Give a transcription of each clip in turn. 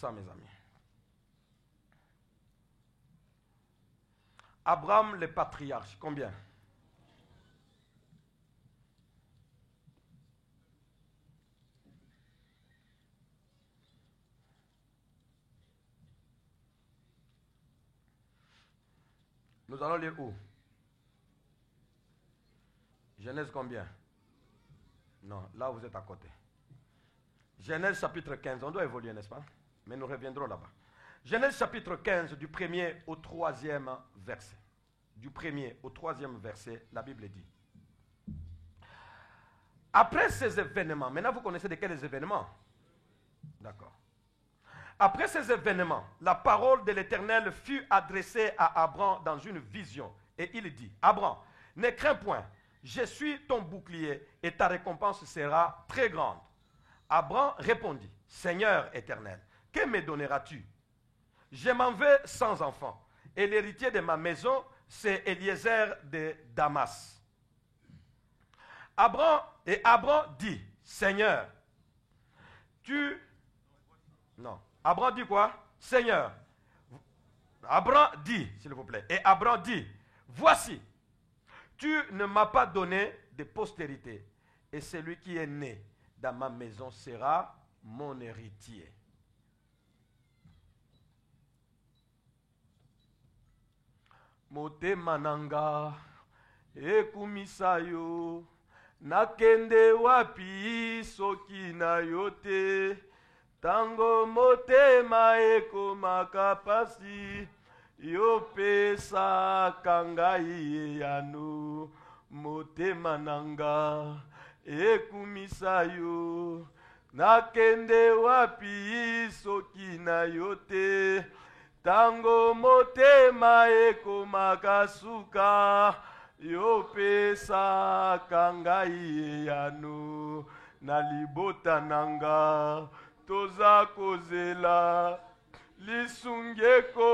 ça, mes amis. Abraham, le patriarche, combien? Nous allons lire où? Genèse combien? Non, là vous êtes à côté. Genèse chapitre 15, on doit évoluer, n'est-ce pas? Mais nous reviendrons là-bas. Genèse chapitre 15, du 1er au 3e verset. Du 1er au 3e verset, la Bible dit. Après ces événements, maintenant vous connaissez de quels événements? D'accord. Après ces événements, la parole de l'Éternel fut adressée à Abraham dans une vision. Et il dit, Abraham, ne crains point, je suis ton bouclier et ta récompense sera très grande. Abraham répondit, Seigneur éternel, que me donneras-tu? Je m'en vais sans enfant, et l'héritier de ma maison, c'est Eliezer de Damas. Abraham dit, Seigneur, Non. Abraham dit quoi? Seigneur. Abraham dit, s'il vous plaît. Et Abraham dit, voici, tu ne m'as pas donné de postérité, et celui qui est né dans ma maison sera mon héritier. Motema nanga ekumisa yo nakende wapi soki na yo te tango motema ekomaka pasi yo pesaka ngai yano motema nanga ekumisa yo nakende wapi soki na yo te tango motema ekomaka suka yo pesaka ngai yano na libota nanga toza kozela lisungeko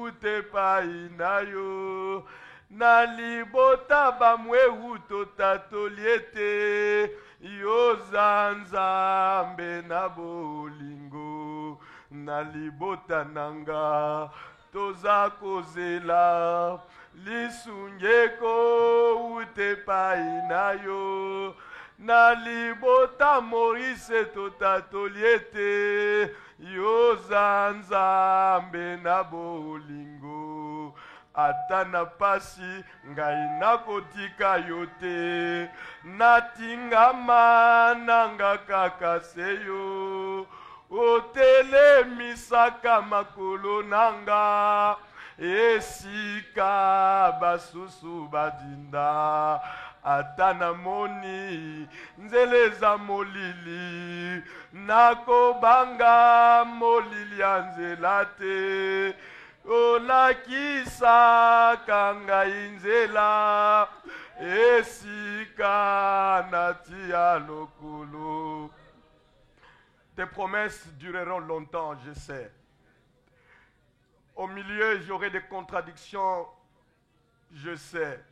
ute pai na yo na libota bamwehu totatoliete yo zanzambe na bolingo na libota nanga toza kozela lisungeko ute pai na yo na libota Morise totatoliete yo zanzambe na bolingo ata na pasi ngai nakotika yo te natingama nanga kaka seyo otelemisaka makolo nanga esika basusu badinda ata namoni nzele za molili nakobanga molili ya nzela te olakisaka ngai nzela esika natia lokolo. Tes promesses dureront longtemps, je sais. Au milieu, j'aurai des contradictions, je sais.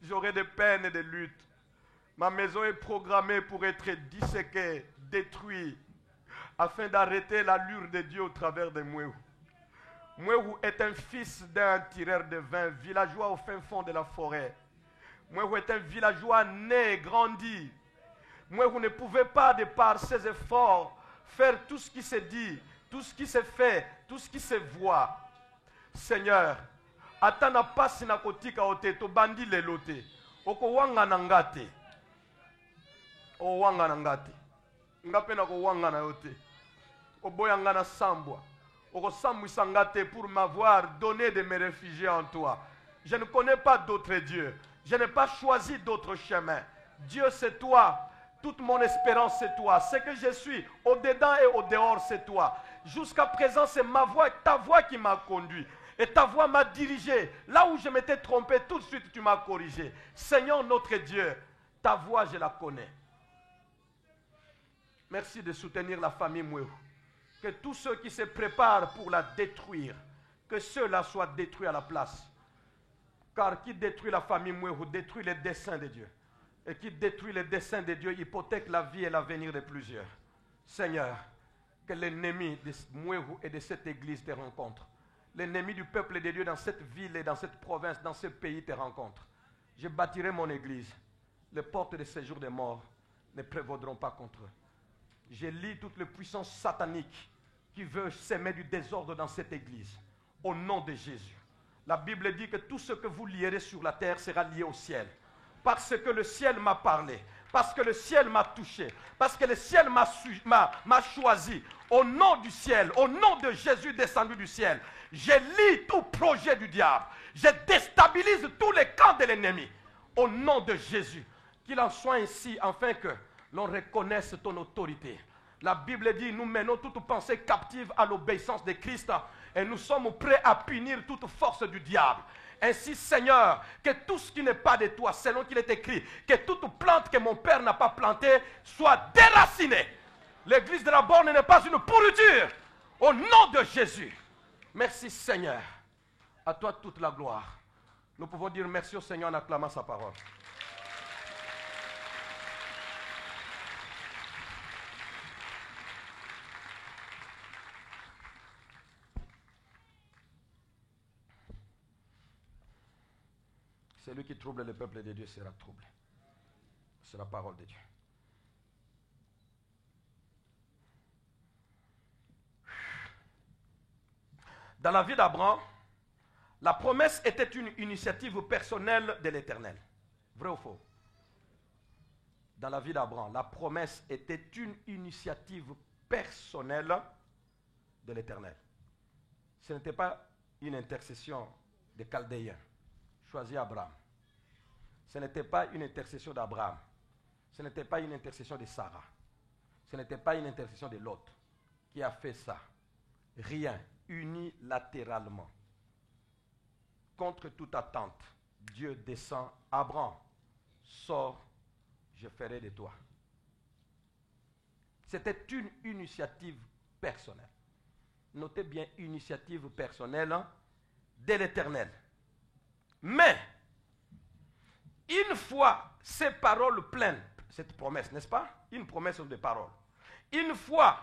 J'aurai des peines et des luttes. Ma maison est programmée pour être disséquée, détruite, afin d'arrêter l'allure de Dieu au travers de Mwehu. Mwehu est un fils d'un tireur de vin, villageois au fin fond de la forêt. Mwehu est un villageois né et grandi. Mwehu ne pouvait pas, de par ses efforts, faire tout ce qui se dit, tout ce qui se fait, tout ce qui se voit. Seigneur, atana pasi na kotika ote to bandi lelo te oko wanga na ngate o wanga na ngate ngape na ko wanga na yote oboya ngana sambwa oko sambwisa ngate pour m'avoir donné de me réfugier en toi. Je ne connais pas d'autre Dieu, je n'ai pas choisi d'autre chemin. Dieu, c'est toi. Toute mon espérance, c'est toi. Ce que je suis, au-dedans et au-dehors, c'est toi. Jusqu'à présent, c'est ma voix, ta voix qui m'a conduit. Et ta voix m'a dirigé. Là où je m'étais trompé, tout de suite, tu m'as corrigé. Seigneur notre Dieu, ta voix, je la connais. Merci de soutenir la famille Mwehu. Que tous ceux qui se préparent pour la détruire, que ceux-là soient détruits à la place. Car qui détruit la famille Mwehu détruit les desseins de Dieu. Et qui détruit les desseins de Dieu hypothèque la vie et l'avenir de plusieurs. Seigneur, Que l'ennemi de Mouérou et de cette église te rencontre. L'ennemi du peuple de Dieu dans cette ville et dans cette province, dans ce pays te rencontre. Je bâtirai mon église. Les portes de séjour des morts ne prévaudront pas contre eux. Je lis toutes les puissances sataniques qui veulent semer du désordre dans cette église. Au nom de Jésus. La Bible dit que tout ce que vous lierez sur la terre sera lié au ciel. Parce que le ciel m'a parlé. Parce que le ciel m'a touché. Parce que le ciel m'a choisi. Au nom du ciel, au nom de Jésus descendu du ciel, je lis tout projet du diable. Je déstabilise tous les camps de l'ennemi. Au nom de Jésus. Qu'il en soit ainsi, afin que l'on reconnaisse ton autorité. La Bible dit, nous menons toute pensée captive à l'obéissance de Christ. Et nous sommes prêts à punir toute force du diable. Ainsi, Seigneur, que tout ce qui n'est pas de toi, selon qu'il est écrit, que toute plante que mon Père n'a pas plantée soit déracinée. L'église de la borne n'est pas une pourriture. Au nom de Jésus. Merci, Seigneur. À toi toute la gloire. Nous pouvons dire merci au Seigneur en acclamant sa parole. Celui qui trouble le peuple de Dieu sera troublé. C'est la parole de Dieu. Dans la vie d'Abraham, la promesse était une initiative personnelle de l'Éternel. Vrai ou faux? Dans la vie d'Abraham, la promesse était une initiative personnelle de l'Éternel. Ce n'était pas une intercession des Chaldéens. Choisis Abraham. Ce n'était pas une intercession d'Abraham. Ce n'était pas une intercession de Sarah. Ce n'était pas une intercession de Lot qui a fait ça. Rien, unilatéralement. Contre toute attente, Dieu descend. Abraham, sors, je ferai de toi. C'était une initiative personnelle. Notez bien, initiative personnelle de l'Éternel. Mais, une fois ces paroles pleines, cette promesse, n'est-ce pas? Une promesse de paroles. Une fois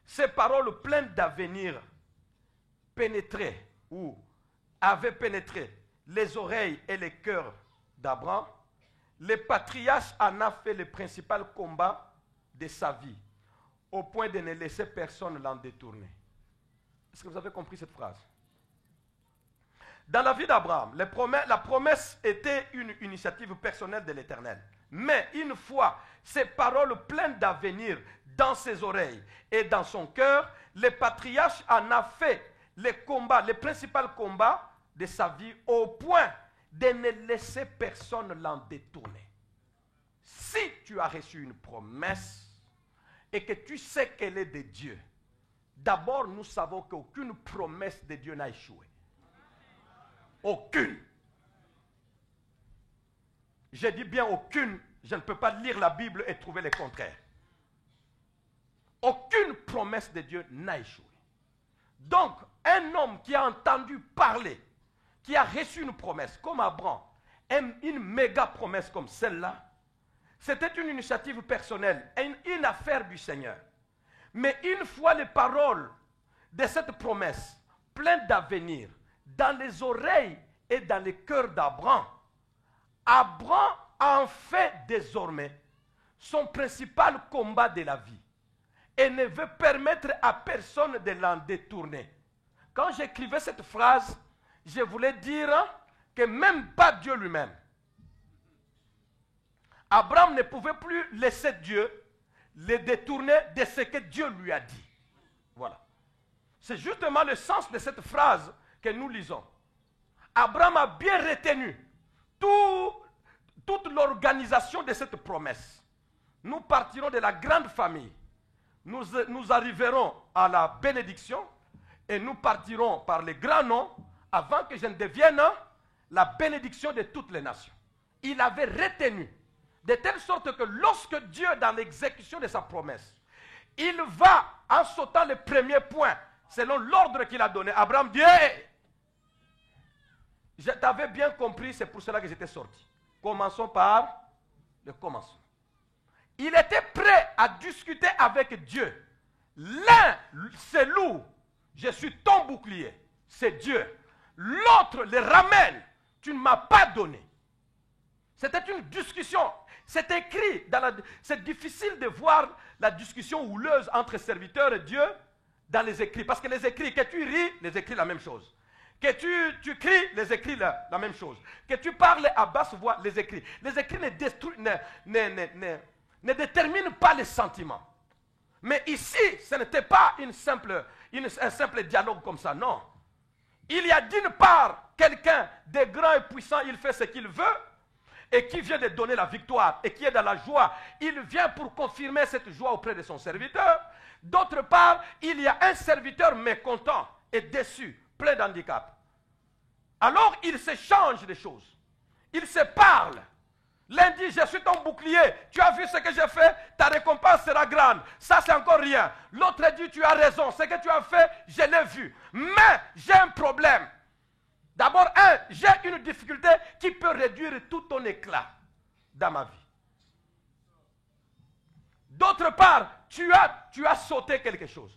ces paroles pleines d'avenir pénétraient ou avaient pénétré les oreilles et les cœurs d'Abraham, le patriarche en a fait le principal combat de sa vie, au point de ne laisser personne l'en détourner. Est-ce que vous avez compris cette phrase? Dans la vie d'Abraham, la promesse était une initiative personnelle de l'Éternel. Mais une fois ces paroles pleines d'avenir dans ses oreilles et dans son cœur, le patriarche en a fait le principal combat de sa vie au point de ne laisser personne l'en détourner. Si tu as reçu une promesse et que tu sais qu'elle est de Dieu, d'abord nous savons qu'aucune promesse de Dieu n'a échoué. Aucune. Je dis bien aucune. Je ne peux pas lire la Bible et trouver le contraire. Aucune promesse de Dieu n'a échoué. Donc, un homme qui a entendu parler, qui a reçu une promesse, comme Abraham, une méga promesse comme celle-là, c'était une initiative personnelle, une affaire du Seigneur. Mais une fois les paroles de cette promesse, pleines d'avenir, dans les oreilles et dans le cœur d'Abraham, Abraham en fait désormais son principal combat de la vie et ne veut permettre à personne de l'en détourner. Quand j'écrivais cette phrase, je voulais dire que même pas Dieu lui-même. Abraham ne pouvait plus laisser Dieu le détourner de ce que Dieu lui a dit. Voilà. C'est justement le sens de cette phrase que nous lisons. Abraham a bien retenu toute l'organisation de cette promesse. Nous partirons de la grande famille. Nous arriverons à la bénédiction et nous partirons par les grands noms avant que je ne devienne la bénédiction de toutes les nations. Il avait retenu de telle sorte que lorsque Dieu, dans l'exécution de sa promesse, il va en sautant le premier point, selon l'ordre qu'il a donné, Abraham dit, hey, je t'avais bien compris, c'est pour cela que j'étais sorti. Commençons par le commencement. Il était prêt à discuter avec Dieu L'un se loue, je suis ton bouclier, c'est Dieu. L'autre les ramène, tu ne m'as pas donné. C'était une discussion. C'est écrit, c'est difficile de voir la discussion houleuse entre serviteurs et Dieu dans les écrits. Parce que les écrits, que tu ris, les écrits la même chose. Que tu cries, les écrits la même chose. Que tu parles à basse voix, les écrits. Les écrits ne déterminent pas les sentiments. Mais ici, ce n'était pas un simple dialogue comme ça, non. Il y a d'une part quelqu'un de grand et puissant, il fait ce qu'il veut, et qui vient de donner la victoire, et qui est dans la joie. Il vient pour confirmer cette joie auprès de son serviteur. D'autre part, il y a un serviteur mécontent et déçu, plein d'handicap. Alors, il s'échange des choses. Il se parle. L'un dit, je suis ton bouclier, tu as vu ce que j'ai fait, ta récompense sera grande. Ça, c'est encore rien. L'autre dit, tu as raison, ce que tu as fait, je l'ai vu. Mais j'ai un problème. D'abord, j'ai une difficulté qui peut réduire tout ton éclat dans ma vie. D'autre part, tu as sauté quelque chose.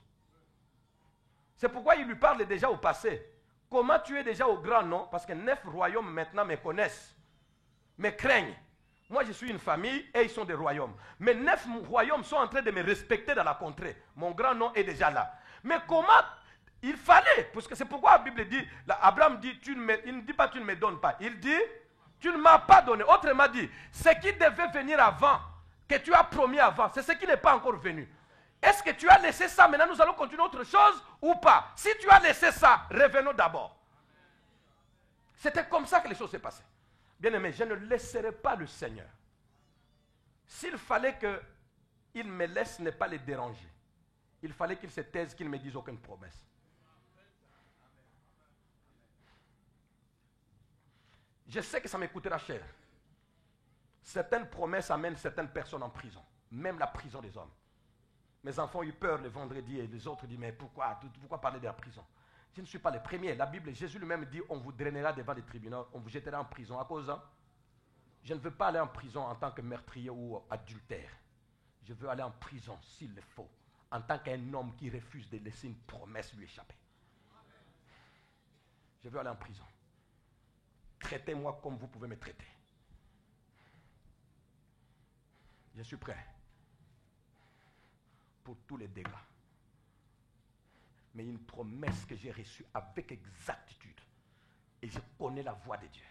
C'est pourquoi il lui parle déjà au passé. Comment tu es déjà au grand nom? Parce que 9 royaumes maintenant me connaissent, me craignent. Moi, je suis une famille et ils sont des royaumes. Mais 9 royaumes sont en train de me respecter dans la contrée. Mon grand nom est déjà là. Mais comment il fallait? Parce que c'est pourquoi la Bible dit, Abraham dit, il ne dit pas tu ne me donnes pas. Il dit, tu ne m'as pas donné. Autrement dit, ce qui devait venir avant, que tu as promis avant, c'est ce qui n'est pas encore venu. Est-ce que tu as laissé ça? Maintenant, nous allons continuer autre chose ou pas? Si tu as laissé ça, revenons d'abord. C'était comme ça que les choses s'est passées. Bien-aimé, je ne laisserai pas le Seigneur. S'il fallait qu'il me laisse ne pas les déranger, il fallait qu'il se taise, qu'il ne me dise aucune promesse. Je sais que ça me coûtera cher. Certaines promesses amènent certaines personnes en prison, même la prison des hommes. Mes enfants ont eu peur le vendredi et les autres disent, mais pourquoi parler de la prison? Je ne suis pas le premier. La Bible, Jésus lui-même dit, on vous drainera devant les tribunaux, on vous jettera en prison. À cause je ne veux pas aller en prison en tant que meurtrier ou adultère. Je veux aller en prison, s'il le faut, en tant qu'un homme qui refuse de laisser une promesse lui échapper. Je veux aller en prison. Traitez-moi comme vous pouvez me traiter. Je suis prêt pour tous les dégâts. Mais une promesse que j'ai reçue avec exactitude. Et je connais la voix de Dieu.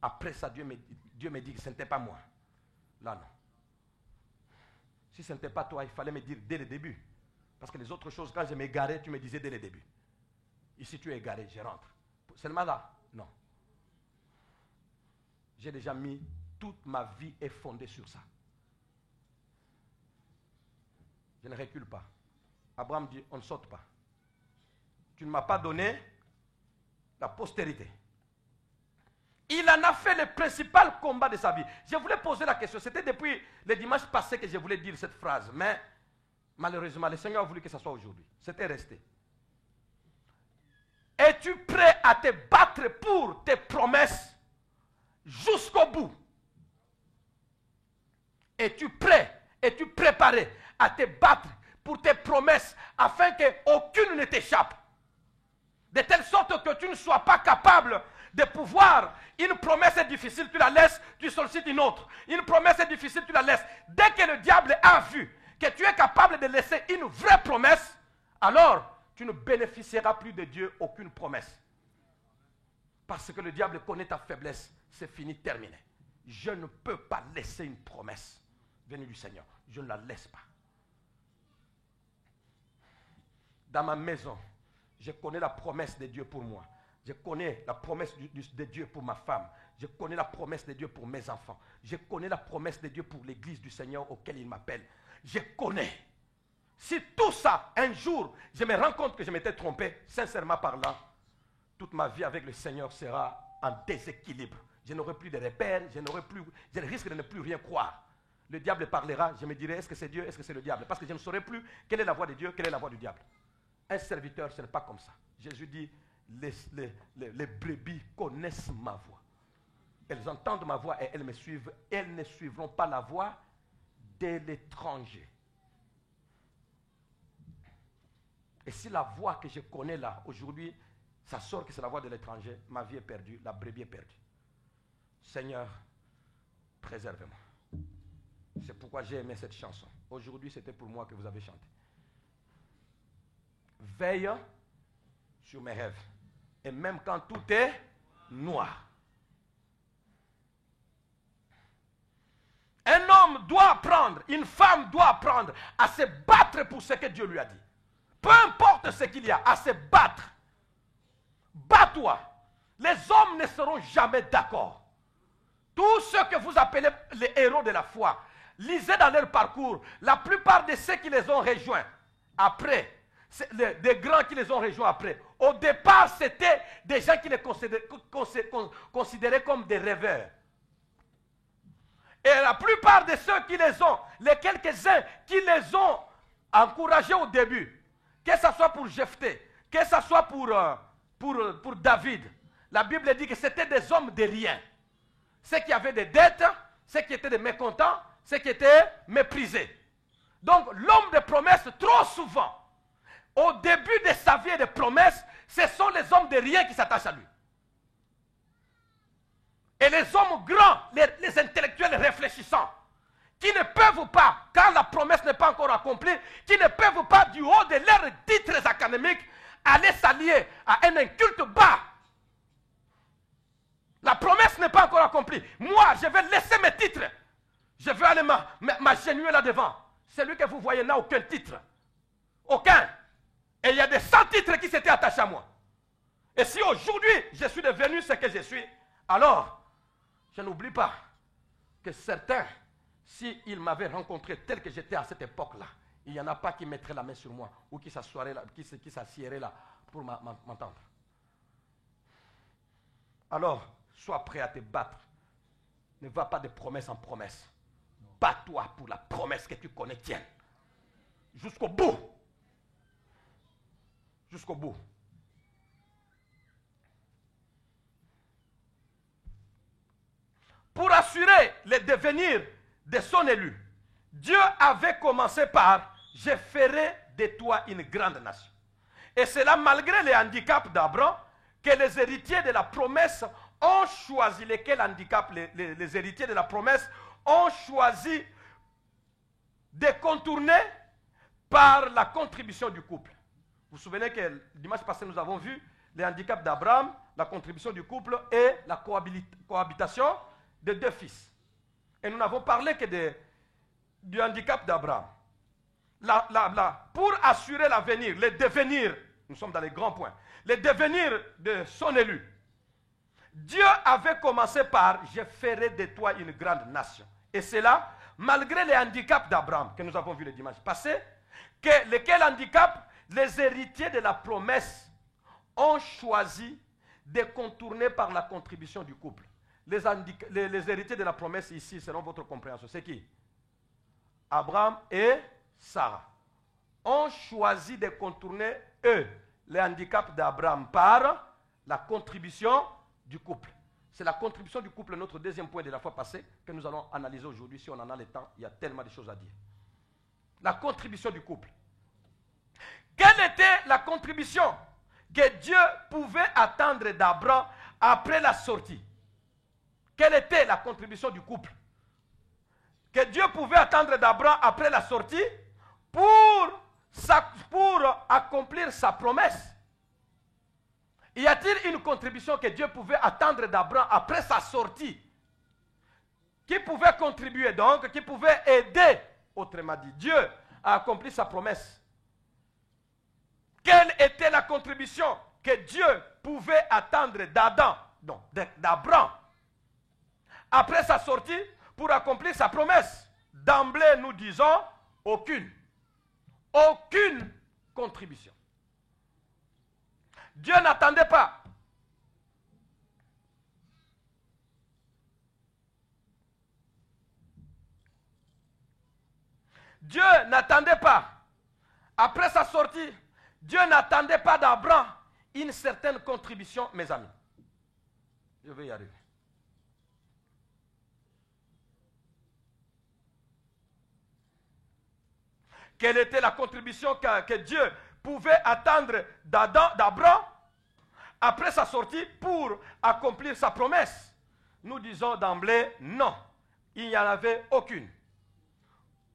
Après ça, Dieu me dit que ce n'était pas moi. Là, non. Si ce n'était pas toi, il fallait me dire dès le début. Parce que les autres choses, quand je m'égarais, tu me disais dès le début. Ici, tu es égaré, je rentre. Seulement là, non. J'ai déjà mis, toute ma vie est fondée sur ça. Je ne recule pas. Abraham dit, on ne saute pas. Tu ne m'as pas donné la postérité. Il en a fait le principal combat de sa vie. Je voulais poser la question. C'était depuis le dimanche passé que je voulais dire cette phrase. Mais malheureusement, le Seigneur a voulu que ce soit aujourd'hui. C'était resté. Es-tu prêt à te battre pour tes promesses jusqu'au bout? Es-tu prêt? Es-tu préparé à te battre pour tes promesses afin qu'aucune ne t'échappe? De telle sorte que tu ne sois pas capable de pouvoir, une promesse est difficile, tu la laisses, tu sollicites une autre. Une promesse est difficile, tu la laisses. Dès que le diable a vu que tu es capable de laisser une vraie promesse, alors tu ne bénéficieras plus de Dieu aucune promesse. Parce que le diable connaît ta faiblesse, c'est fini, terminé. Je ne peux pas laisser une promesse venue du Seigneur. Je ne la laisse pas. Dans ma maison, je connais la promesse de Dieu pour moi. Je connais la promesse de Dieu pour ma femme. Je connais la promesse de Dieu pour mes enfants. Je connais la promesse de Dieu pour l'église du Seigneur auquel il m'appelle. Je connais. Si tout ça, un jour, je me rends compte que je m'étais trompé, sincèrement parlant, toute ma vie avec le Seigneur sera en déséquilibre. Je n'aurai plus de repères, je risque de ne plus rien croire. Le diable parlera, je me dirai, est-ce que c'est Dieu, est-ce que c'est le diable? Parce que je ne saurai plus quelle est la voix de Dieu, quelle est la voix du diable. Un serviteur, ce n'est pas comme ça. Jésus dit, les brebis connaissent ma voix. Elles entendent ma voix et elles me suivent. Elles ne suivront pas la voix de l'étranger. Et si la voix que je connais là, aujourd'hui, ça sort que c'est la voix de l'étranger, ma vie est perdue, la brebis est perdue. Seigneur, préservez-moi. C'est pourquoi j'ai aimé cette chanson. Aujourd'hui, c'était pour moi que vous avez chanté. Veille sur mes rêves. Et même quand tout est noir. Un homme doit apprendre, une femme doit apprendre à se battre pour ce que Dieu lui a dit. Peu importe ce qu'il y a, à se battre. Bats-toi. Les hommes ne seront jamais d'accord. Tous ceux que vous appelez les héros de la foi, lisez dans leur parcours, la plupart de ceux qui les ont rejoints après, des grands qui les ont rejoints après, au départ c'était des gens qui les considéraient comme des rêveurs. Et la plupart de ceux qui les ont, les quelques-uns qui les ont encouragés au début, que ce soit pour Jephthé, que ce soit pour David, la Bible dit que c'était des hommes de rien. Ceux qui avaient des dettes, ceux qui étaient des mécontents, ceux qui étaient méprisés. Donc l'homme de promesse, trop souvent, au début de sa vie de promesse, ce sont les hommes de rien qui s'attachent à lui. Et les hommes grands, les intellectuels réfléchissants, qui ne peuvent pas, car la promesse n'est pas encore accomplie, qui ne peuvent pas, du haut de leurs titres académiques, aller s'allier à un inculte bas. La promesse n'est pas encore accomplie. Moi, je vais laisser mes titres. Je vais aller m'agenouiller là devant. Celui que vous voyez n'a aucun titre. Aucun. Et il y a des 100 titres qui s'étaient attachés à moi. Et si aujourd'hui, je suis devenu ce que je suis, alors, je n'oublie pas que certains, s'ils m'avaient rencontré tel que j'étais à cette époque-là, il n'y en a pas qui mettraient la main sur moi ou qui s'assieraient là pour m'entendre. Alors, sois prêt à te battre. Ne va pas de promesse en promesse. Bats-toi pour la promesse que tu connais tienne. Jusqu'au bout. Jusqu'au bout. Pour assurer le devenir de son élu, Dieu avait commencé par « Je ferai de toi une grande nation ». Et c'est là, malgré les handicaps d'Abraham, que les héritiers de la promesse ont choisi, lesquels handicaps les héritiers de la promesse ont choisi de contourner par la contribution du couple. Vous vous souvenez que dimanche passé, nous avons vu les handicaps d'Abraham, la contribution du couple et la cohabitation de deux fils. Et nous n'avons parlé que du handicap d'Abraham. Pour assurer l'avenir, le devenir, nous sommes dans les grands points, le devenir de son élu, Dieu avait commencé par « Je ferai de toi une grande nation ». Et c'est là, malgré les handicaps d'Abraham, que nous avons vu le dimanche passé, que lesquels handicaps les héritiers de la promesse ont choisi de contourner par la contribution du couple. Les héritiers de la promesse ici, selon votre compréhension, c'est qui? Abraham et Sarah ont choisi de contourner, eux, les handicaps d'Abraham par la contribution du couple. C'est la contribution du couple, notre deuxième point de la fois passée, que nous allons analyser aujourd'hui. Si on en a le temps, il y a tellement de choses à dire. La contribution du couple. Quelle était la contribution que Dieu pouvait attendre d'Abraham après la sortie? Quelle était la contribution du couple que Dieu pouvait attendre d'Abraham après la sortie pour accomplir sa promesse? Y a-t-il une contribution que Dieu pouvait attendre d'Abraham après sa sortie? Qui pouvait contribuer donc, qui pouvait aider, autrement dit, Dieu à accomplir sa promesse? Quelle était la contribution que Dieu pouvait attendre d'Abraham après sa sortie pour accomplir sa promesse? D'emblée, nous disons aucune. Aucune contribution. Dieu n'attendait pas. Dieu n'attendait pas. Après sa sortie, Dieu n'attendait pas d'Abraham une certaine contribution, mes amis. Je vais y arriver. Quelle était la contribution que Dieu pouvait attendre d'Abraham après sa sortie pour accomplir sa promesse? Nous disons d'emblée non. Il n'y en avait aucune.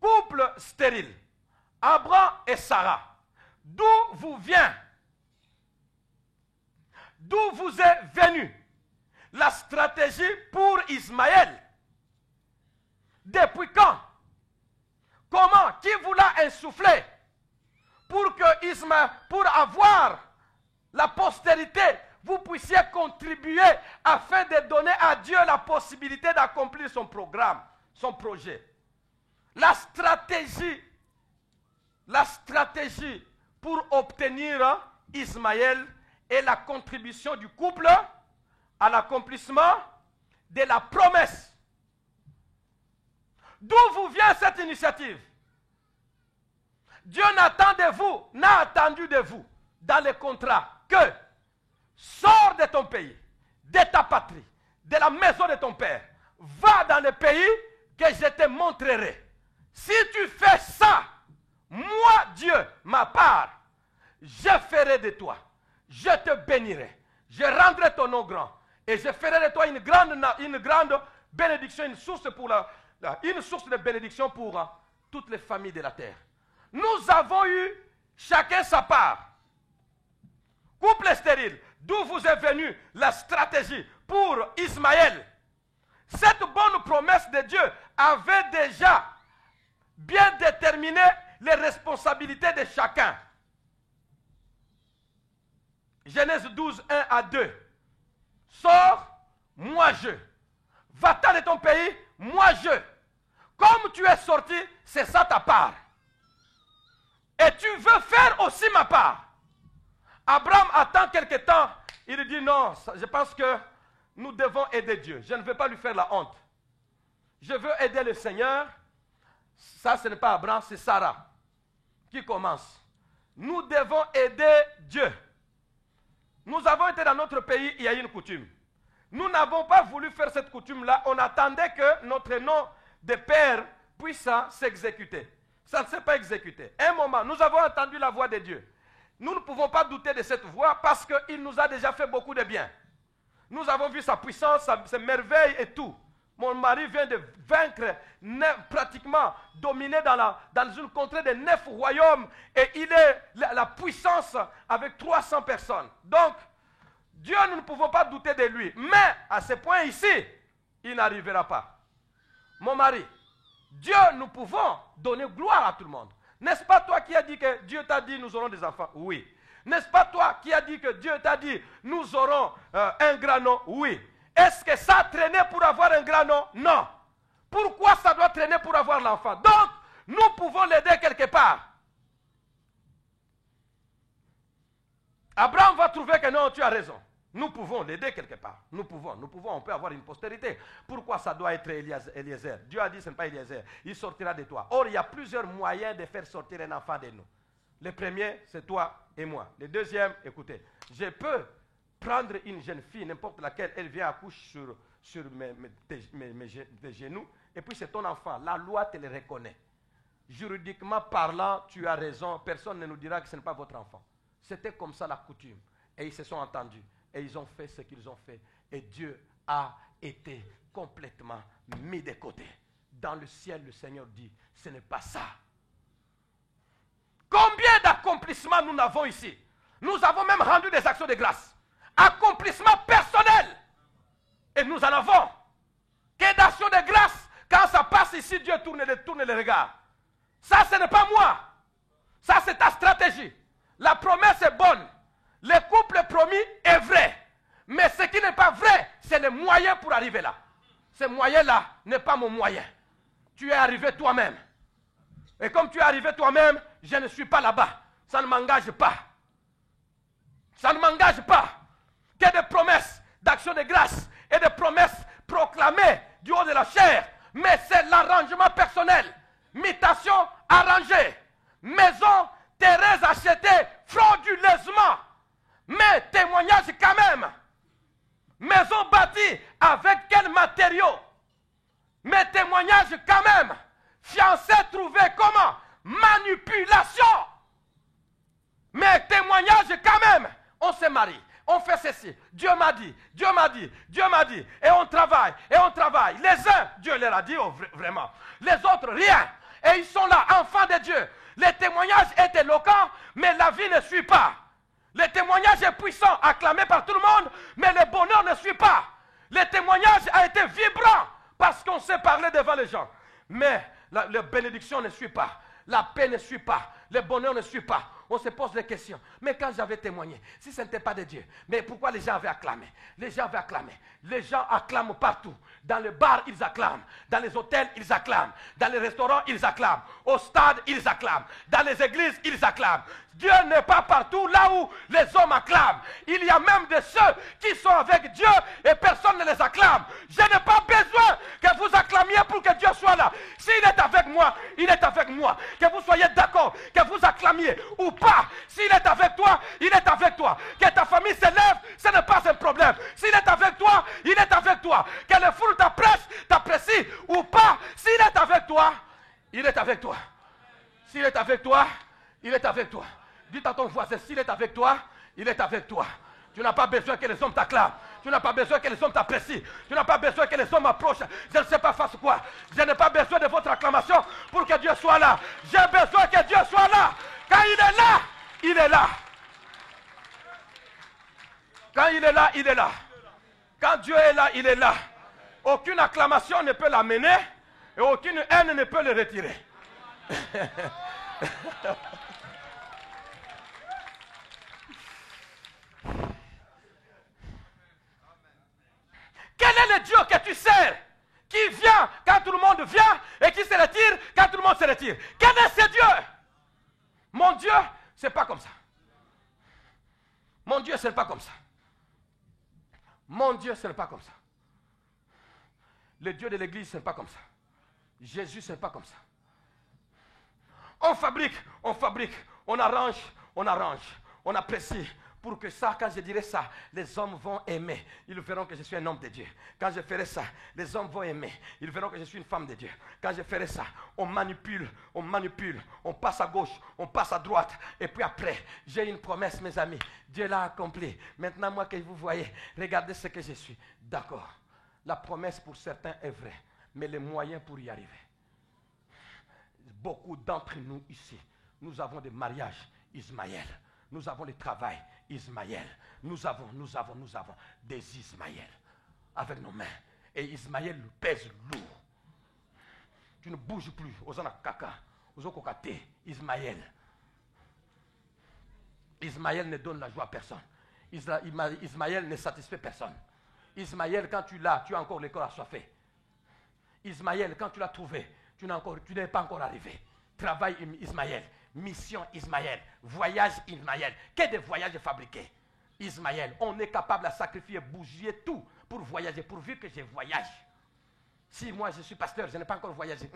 Couple stérile, Abraham et Sarah, d'où vous est venue la stratégie pour Ismaël? Depuis quand? Comment? Qui vous l'a insufflé pour avoir la postérité, vous puissiez contribuer afin de donner à Dieu la possibilité d'accomplir son programme, son projet. La stratégie pour obtenir Ismaël est la contribution du couple à l'accomplissement de la promesse. D'où vous vient cette initiative? Dieu n'a attendu de vous dans les contrats que sors de ton pays, de ta patrie, de la maison de ton père, va dans le pays que je te montrerai. Si tu fais ça, moi Dieu, ma part, je ferai de toi, je te bénirai, je rendrai ton nom grand et je ferai de toi une grande bénédiction, une source de bénédiction pour toutes les familles de la terre. Nous avons eu chacun sa part. Couple stérile, d'où vous est venue la stratégie pour Ismaël? Cette bonne promesse de Dieu avait déjà bien déterminé les responsabilités de chacun. Genèse 12, 1 à 2. Sors, moi je. Va-t'en de ton pays, moi je. Comme tu es sorti, c'est ça ta part. Et tu veux faire aussi ma part. Abraham attend quelque temps. Il dit non, je pense que nous devons aider Dieu. Je ne veux pas lui faire la honte. Je veux aider le Seigneur. Ça, ce n'est pas Abraham, c'est Sarah qui commence. Nous devons aider Dieu. Nous avons été dans notre pays, il y a une coutume. Nous n'avons pas voulu faire cette coutume-là. On attendait que notre nom de père puisse s'exécuter. Ça ne s'est pas exécuté. Un moment, nous avons entendu la voix de Dieu. Nous ne pouvons pas douter de cette voix parce qu'il nous a déjà fait beaucoup de bien. Nous avons vu sa puissance, ses merveilles et tout. Mon mari vient de vaincre, pratiquement dominer dans une contrée de 9 royaumes et il est la puissance avec 300 personnes. Donc, Dieu, nous ne pouvons pas douter de lui. Mais à ce point ici, il n'arrivera pas. Mon mari, Dieu, nous pouvons donner gloire à tout le monde. N'est-ce pas toi qui as dit que Dieu t'a dit nous aurons des enfants? Oui. N'est-ce pas toi qui as dit que Dieu t'a dit nous aurons un grand nom? Oui. Est-ce que ça traînait pour avoir un grand nom? Non. Pourquoi ça doit traîner pour avoir l'enfant? Donc, nous pouvons l'aider quelque part. Abraham va trouver que non, tu as raison. Nous pouvons l'aider quelque part. Nous pouvons, on peut avoir une postérité. Pourquoi ça doit être Eliezer? Dieu a dit ce n'est pas Eliezer, il sortira de toi. Or, il y a plusieurs moyens de faire sortir un enfant de nous. Le premier, c'est toi et moi. Le deuxième, écoutez, je peux prendre une jeune fille, n'importe laquelle, elle vient accoucher sur tes genoux, et puis c'est ton enfant. La loi te le reconnaît. Juridiquement parlant, tu as raison, personne ne nous dira que ce n'est pas votre enfant. C'était comme ça la coutume. Et ils se sont entendus. Et ils ont fait ce qu'ils ont fait. Et Dieu a été complètement mis de côté. Dans le ciel, le Seigneur dit, ce n'est pas ça. Combien d'accomplissements nous avons ici? Nous avons même rendu des actions de grâce. Accomplissement personnel. Et nous en avons. Que d'actions de grâce, quand ça passe ici, Dieu tourne les regards. Ça, ce n'est pas moi. Ça, c'est ta stratégie. La promesse est bonne. Le couple promis est vrai. Mais ce qui n'est pas vrai, c'est le moyen pour arriver là. Ce moyen-là n'est pas mon moyen. Tu es arrivé toi-même. Et comme tu es arrivé toi-même, je ne suis pas là-bas. Ça ne m'engage pas. Ça ne m'engage pas. Que des promesses d'action de grâce et des promesses proclamées du haut de la chair. Mais c'est l'arrangement personnel. Mutation arrangée. Maison, Thérèse achetée frauduleusement. Mais témoignage quand même. Maison bâtie avec quel matériau? Mais témoignage quand même. Fiancé trouvé comment? Manipulation. Mais témoignage quand même. On se marie, on fait ceci. Dieu m'a dit, Dieu m'a dit, Dieu m'a dit. Et on travaille, et on travaille. Les uns, Dieu leur a dit vraiment. Les autres, rien. Et ils sont là, enfants de Dieu. Les témoignages est éloquent, mais la vie ne suit pas. Le témoignage est puissant, acclamé par tout le monde, mais le bonheur ne suit pas. Le témoignage a été vibrant parce qu'on sait parler devant les gens. Mais la bénédiction ne suit pas. La paix ne suit pas. Le bonheur ne suit pas. On se pose des questions. Mais quand j'avais témoigné, si ce n'était pas de Dieu, mais pourquoi les gens avaient acclamé? Les gens avaient acclamé. Les gens acclament partout. Dans les bars, ils acclament. Dans les hôtels, ils acclament. Dans les restaurants, ils acclament. Au stade, ils acclament. Dans les églises, ils acclament. Dieu n'est pas partout là où les hommes acclament. Il y a même de ceux qui sont avec Dieu et personne ne les acclame. Je n'ai pas besoin que vous acclamiez pour que Dieu soit là. S'il est avec moi, il est avec moi. Que vous soyez d'accord, que vous acclamiez ou pas. S'il est avec toi, il est avec toi. Que ta famille s'élève, ce n'est pas un problème. S'il est avec toi, il est avec toi. Que les foules t'apprécient ou pas. S'il est avec toi, il est avec toi. S'il est avec toi, il est avec toi. Dis à ton voisin, s'il est avec toi, il est avec toi. Tu n'as pas besoin que les hommes t'acclament. Tu n'as pas besoin que les hommes t'apprécient. Tu n'as pas besoin que les hommes approchent. Je ne sais pas face quoi. Je n'ai pas besoin de votre acclamation pour que Dieu soit là. J'ai besoin que Dieu soit là. Quand il est là, il est là. Quand il est là, il est là. Quand Dieu est là, il est là. Aucune acclamation ne peut l'amener et aucune haine ne peut le retirer. Quel est le Dieu que tu sers? Qui vient quand tout le monde vient et qui se retire quand tout le monde se retire? Quel est ce Dieu? Mon Dieu, c'est pas comme ça. Mon Dieu, c'est pas comme ça. Mon Dieu, ce n'est pas comme ça. Le Dieu de l'église, ce n'est pas comme ça. Jésus, ce n'est pas comme ça. On fabrique, on arrange, on apprécie. Pour que ça, quand je dirai ça, les hommes vont aimer. Ils verront que je suis un homme de Dieu. Quand je ferai ça, les hommes vont aimer. Ils verront que je suis une femme de Dieu. Quand je ferai ça, on manipule, on passe à gauche, on passe à droite. Et puis après, j'ai une promesse, mes amis. Dieu l'a accompli. Maintenant, moi que vous voyez, regardez ce que je suis. D'accord. La promesse pour certains est vraie, mais les moyens pour y arriver. Beaucoup d'entre nous ici, nous avons des mariages Ismaël. Nous avons le travail Ismaël. Nous avons des Ismaël avec nos mains. Et Ismaël pèse lourd. Tu ne bouges plus. Osana kaka. Osoko kate. Ismaël. Ismaël ne donne la joie à personne. Ismaël ne satisfait personne. Ismaël, quand tu l'as, tu as encore le corps assoiffé. Ismaël, quand tu l'as trouvé, tu n'es pas encore arrivé. Travail Ismaël. Mission Ismaël, voyage Ismaël, que des voyages fabriqués. Ismaël, on est capable de sacrifier, bouger tout pour voyager, pourvu que je voyage. Si moi je suis pasteur, je n'ai pas encore voyagé.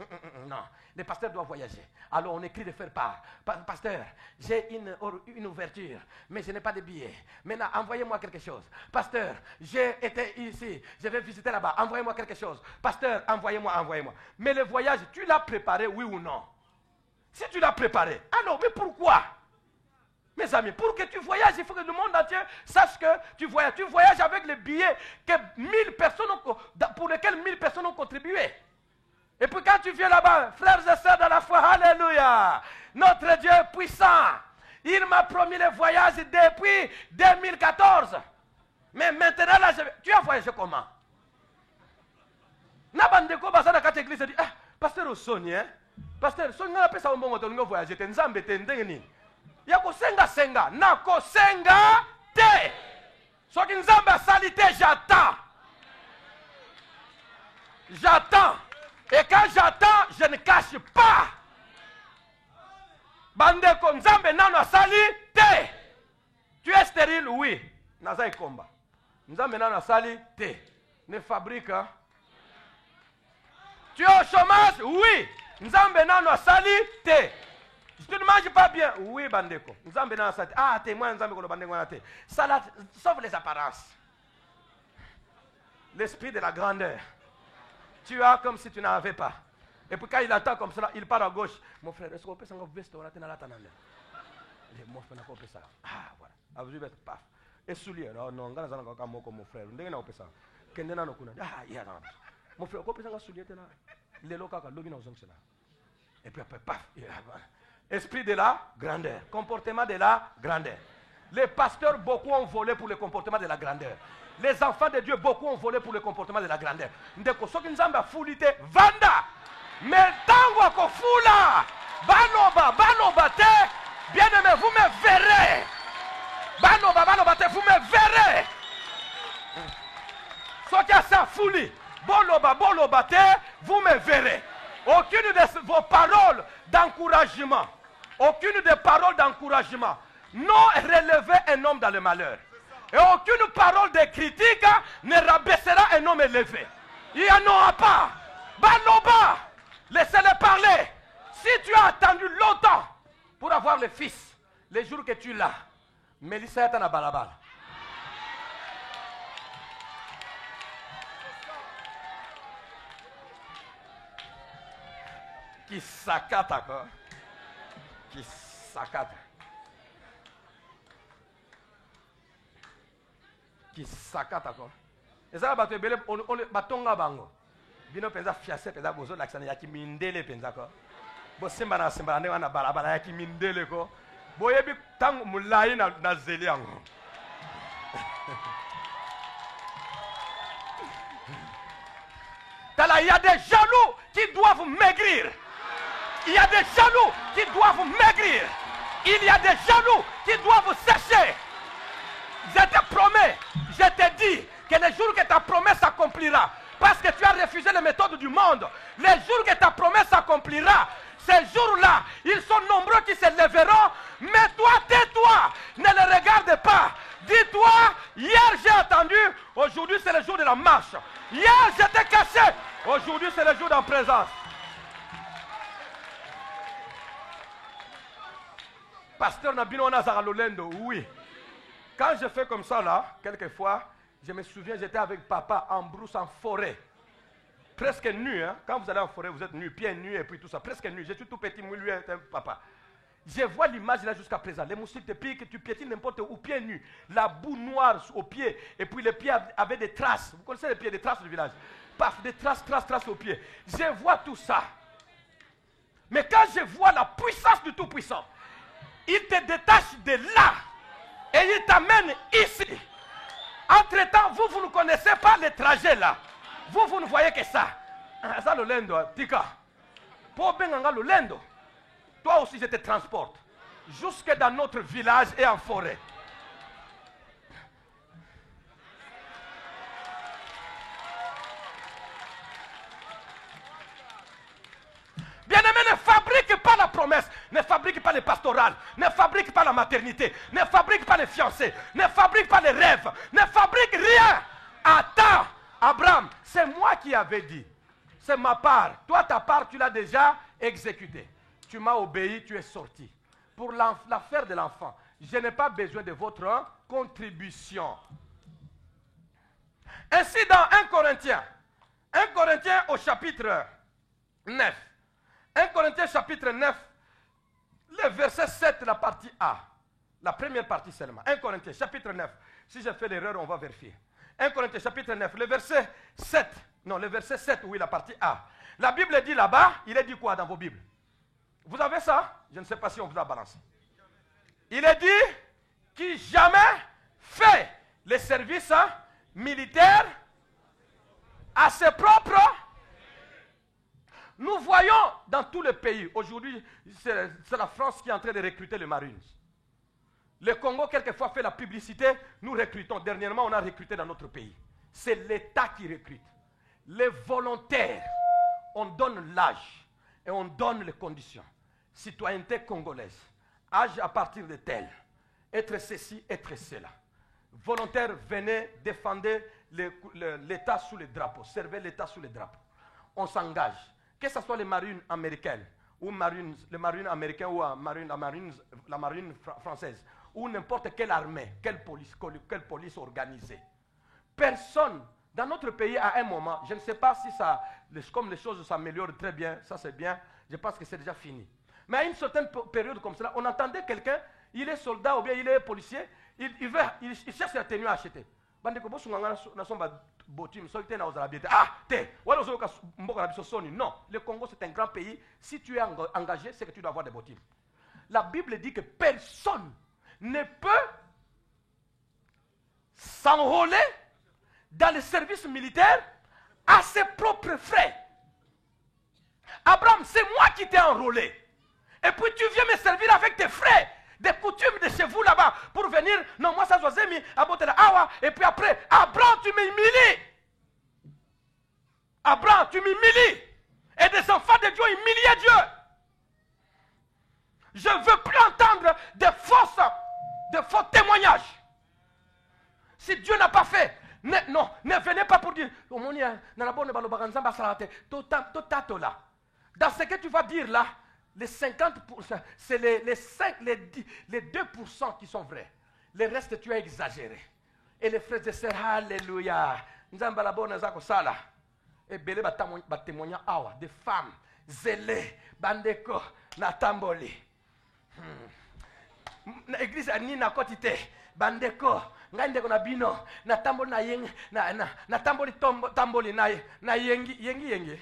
Non, les pasteurs doivent voyager. Alors on écrit de faire part. Pasteur, j'ai une ouverture, mais je n'ai pas de billets. Maintenant, envoyez-moi quelque chose. Pasteur, j'ai été ici, je vais visiter là-bas, envoyez-moi quelque chose. Pasteur, envoyez-moi. Mais le voyage, tu l'as préparé, oui ou non? Si tu l'as préparé, alors, mais pourquoi? Mes amis, pour que tu voyages, il faut que le monde entier sache que tu voyages. Tu voyages avec les billets que 1000 personnes pour lesquels 1000 personnes ont contribué. Et puis quand tu viens là-bas, frères et sœurs dans la foi, alléluia, notre Dieu est puissant. Il m'a promis le voyage depuis 2014. Mais maintenant, là, tu as voyagé comment? Nabandeko basana kati église dit, pasteur Osoni, hein? Pasteur, so nga pesa ombongo tolingo voyager te nzambe te ndenge nini? Ya kosenga na kosenga te. Soki nzambe asali te, j'attends. Et quand j'attends, je ne cache pas. Bandeko nzambe nano asali te. Tu es stérile, oui. Naza ikomba. Nzambe nano asali te. Ne fabrique. Tu es au chômage, oui. Nzambe nano asali te. Tu ne manges pas bien, oui bandeko. Nzambe nano asali te. Ah, témoin nzambe kolo bandeko na te. Ça sauf les apparences. L'esprit de la grandeur. Tu as comme si tu n'avais pas. Et puis quand il attend comme cela, il part à gauche. Mon frère, est-ce qu'on peut s'en veste? Mon frère n'a pas fait ça. Ah, voilà. Avec lui, paf. Et soulier, non, non, on a un mot comme mon frère. On n'a pas fait ça. Kendena no kuna. Ah, il y a un. Mon frère, on peut pas soulier là. Les locaux, l'objet nous là. Et puis après, paf. Esprit de la grandeur. Comportement de la grandeur. Les pasteurs, beaucoup ont volé pour le comportement de la grandeur. Les enfants de Dieu, beaucoup ont volé pour le comportement de la grandeur. Ndeko soki nzamba fulite vanda. Mais tango ako fula. Banoba te. Bien-aimé, vous me verrez. Banoba te, vous me verrez. Soki asa fuli. Boloba te, vous me verrez. Aucune de vos paroles d'encouragement, aucune des paroles d'encouragement n'ont relevé un homme dans le malheur. Et aucune parole de critique ne rabaissera un homme élevé. Il n'y en aura pas. Baloba, laissez-le parler. Si tu as attendu longtemps pour avoir le fils, les jours que tu l'as, Mélissa est en balabala. Qui s'accate encore. Qui s'accate. Qui s'accate encore. Et ça, on batonga bango. Bino penza fiasse penza bozo l'accent ya ki mindele penza ko. Bo semba na ne wana balabala ya ki mindele ko. Bo yebi tangu mulai na zeli yango. Il y a des jaloux qui doivent maigrir. Il y a des jaloux qui doivent maigrir. Il y a des jaloux qui doivent sécher. Je te promets, je te dis que le jour que ta promesse s'accomplira, parce que tu as refusé les méthodes du monde, le jour que ta promesse s'accomplira, ces jours-là, ils sont nombreux qui se lèveront, mais toi, tais-toi, ne les regarde pas. Dis-toi, hier j'ai attendu, aujourd'hui c'est le jour de la marche. Hier j'étais caché, aujourd'hui c'est le jour d'en présence. Pasteur Nabino Nazaralolendo, oui. Quand je fais comme ça là, quelquefois, je me souviens, j'étais avec papa en brousse, en forêt. Presque nu, hein. Quand vous allez en forêt, vous êtes nu, pieds nus et puis tout ça, presque nu. Je suis tout petit, moi lui est un papa. Je vois l'image là jusqu'à présent. Les moustiques te piquent, tu piétines n'importe où, pieds nus. La boue noire aux pieds, et puis les pieds avaient des traces. Vous connaissez les pieds, des traces du village. Paf, des traces aux pieds. Je vois tout ça. Mais quand je vois la puissance du Tout-Puissant, il te détache de là et il t'amène ici. Entre-temps, vous ne connaissez pas le trajet là. Vous ne voyez que ça. Ça le lendo, tika. Pour benanga le lendo. Toi aussi je te transporte. Jusque dans notre village et en forêt. Bien-aimé, ne fabrique pas la promesse, ne fabrique pas les pastorales, ne fabrique pas la maternité, ne fabrique pas les fiancés, ne fabrique pas les rêves, ne fabrique rien. Attends, Abraham, c'est moi qui avais dit. C'est ma part. Toi, ta part, tu l'as déjà exécutée. Tu m'as obéi, tu es sorti. Pour l'affaire de l'enfant, je n'ai pas besoin de votre contribution. Ainsi, dans 1 Corinthiens au chapitre 9, 1 Corinthiens chapitre 9, le verset 7, la partie A. La première partie seulement. 1 Corinthiens chapitre 9. Si j'ai fait l'erreur, on va vérifier. 1 Corinthiens chapitre 9, le verset 7. Non, le verset 7, oui, la partie A. La Bible dit là-bas, il est dit quoi dans vos Bibles? Vous avez ça? Je ne sais pas si on vous a balancé. Il est dit qui jamais fait le service militaire à ses propres. Nous voyons dans tous les pays, aujourd'hui, c'est la France qui est en train de recruter les Marines. Le Congo, quelquefois, fait la publicité, nous recrutons. Dernièrement, on a recruté dans notre pays. C'est l'État qui recrute. Les volontaires, on donne l'âge et on donne les conditions. Citoyenneté congolaise, âge à partir de tel, être ceci, être cela. Volontaires, venez, défendez l'État sous les drapeaux, servez l'État sous les drapeaux. On s'engage. Que ce soit les marines américaines, ou les marines américains, ou la marine française, ou n'importe quelle armée, quelle police organisée. Personne, dans notre pays, à un moment, je ne sais pas si ça, comme les choses s'améliorent très bien, ça c'est bien, je pense que c'est déjà fini. Mais à une certaine période comme cela, on entendait quelqu'un il est soldat ou bien il est policier, il cherche la tenue à acheter. Bande ko bosunganga na somba botim so te na ozala biete. Ah, te. Wala ozoka mboka na biso soni. Non, le Congo c'est un grand pays. Si tu es engagé, c'est que tu dois avoir des bottines. La Bible dit que personne ne peut s'enrôler dans le service militaire à ses propres frais. Abraham, c'est moi qui t'ai enrôlé. Et puis tu viens me servir avec tes frais, des coutumes de chez vous là-bas, pour venir, non, moi ça je mis à Botela Awa, et puis après, Abraham, tu m'humilies. Abraham, tu m'humilies. Et des enfants de Dieu humiliaient Dieu. Je ne veux plus entendre de faux témoignages. Si Dieu n'a pas fait, ne venez pas pour dire, dans ce que tu vas dire là, les 50%, c'est les 2% qui sont vrais. Le reste, tu as exagéré. Et les frères et sœurs, alléluia. Et belé ba témoignage awa des femmes zélées, bandeko na tamboli. Église ani na kotite bandeko ngande na bino na tamboli na yeng na tamboli tamboli na yengi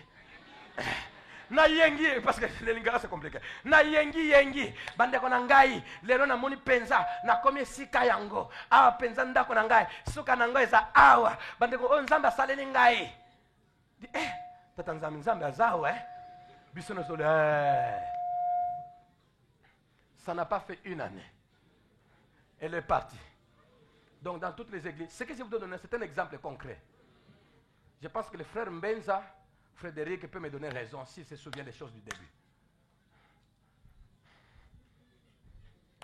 na yengi parce que le lingala c'est compliqué na yengi bandeko na ngai lelo na moni penza na komi sika yango awa penza ndako na ngai suka na ngai za awa bandeko o nzamba saleli ngai tata nzambe azao bisono sole ça n'a pas fait une année. Elle est partie. Donc dans toutes les églises, ce que je vous donne, c'est un exemple concret. Je pense que le frère Mbenza, Frédéric, peut me donner raison s'il se souvient des choses du début.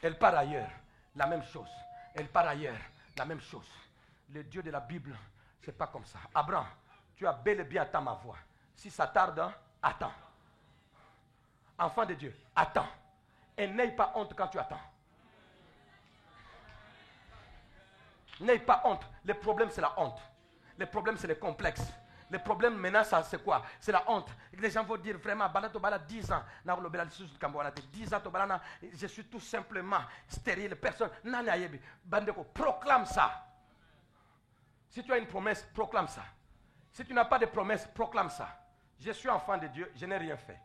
Elle part ailleurs, la même chose. Elle part ailleurs, la même chose. Le Dieu de la Bible, c'est pas comme ça. Abraham, tu as bel et bien attendu ma voix. Si ça tarde, attends. Enfant de Dieu, attends. Et n'aie pas honte quand tu attends. N'aie pas honte. Le problème, c'est la honte. Le problème, c'est le complexe. Le problème, maintenant, c'est quoi? C'est la honte. Les gens vont dire vraiment, 10 ans, 10 ans, je suis tout simplement stérile. Personne. Proclame ça. Si tu as une promesse, proclame ça. Si tu n'as pas de promesse, proclame ça. Je suis enfant de Dieu, je n'ai rien fait.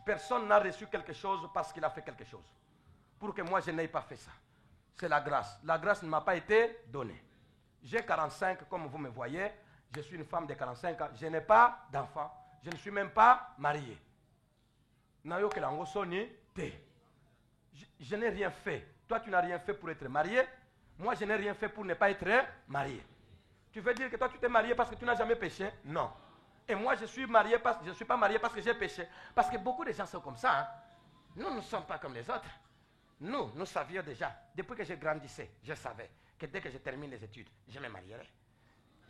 Personne n'a reçu quelque chose parce qu'il a fait quelque chose. Pour que moi, je n'aie pas fait ça. C'est la grâce. La grâce ne m'a pas été donnée. J'ai 45, comme vous me voyez. Je suis une femme de 45 ans. Je n'ai pas d'enfant. Je ne suis même pas marié. Je n'ai rien fait. Toi, tu n'as rien fait pour être marié. Moi, je n'ai rien fait pour ne pas être marié. Tu veux dire que toi, tu t'es marié parce que tu n'as jamais péché? Non. Et moi, je suis marié parce que je ne suis pas marié parce que j'ai péché. Parce que beaucoup de gens sont comme ça. Hein. Nous ne sommes pas comme les autres. Nous savions déjà. Depuis que je grandissais, je savais que dès que je termine les études, je me marierai.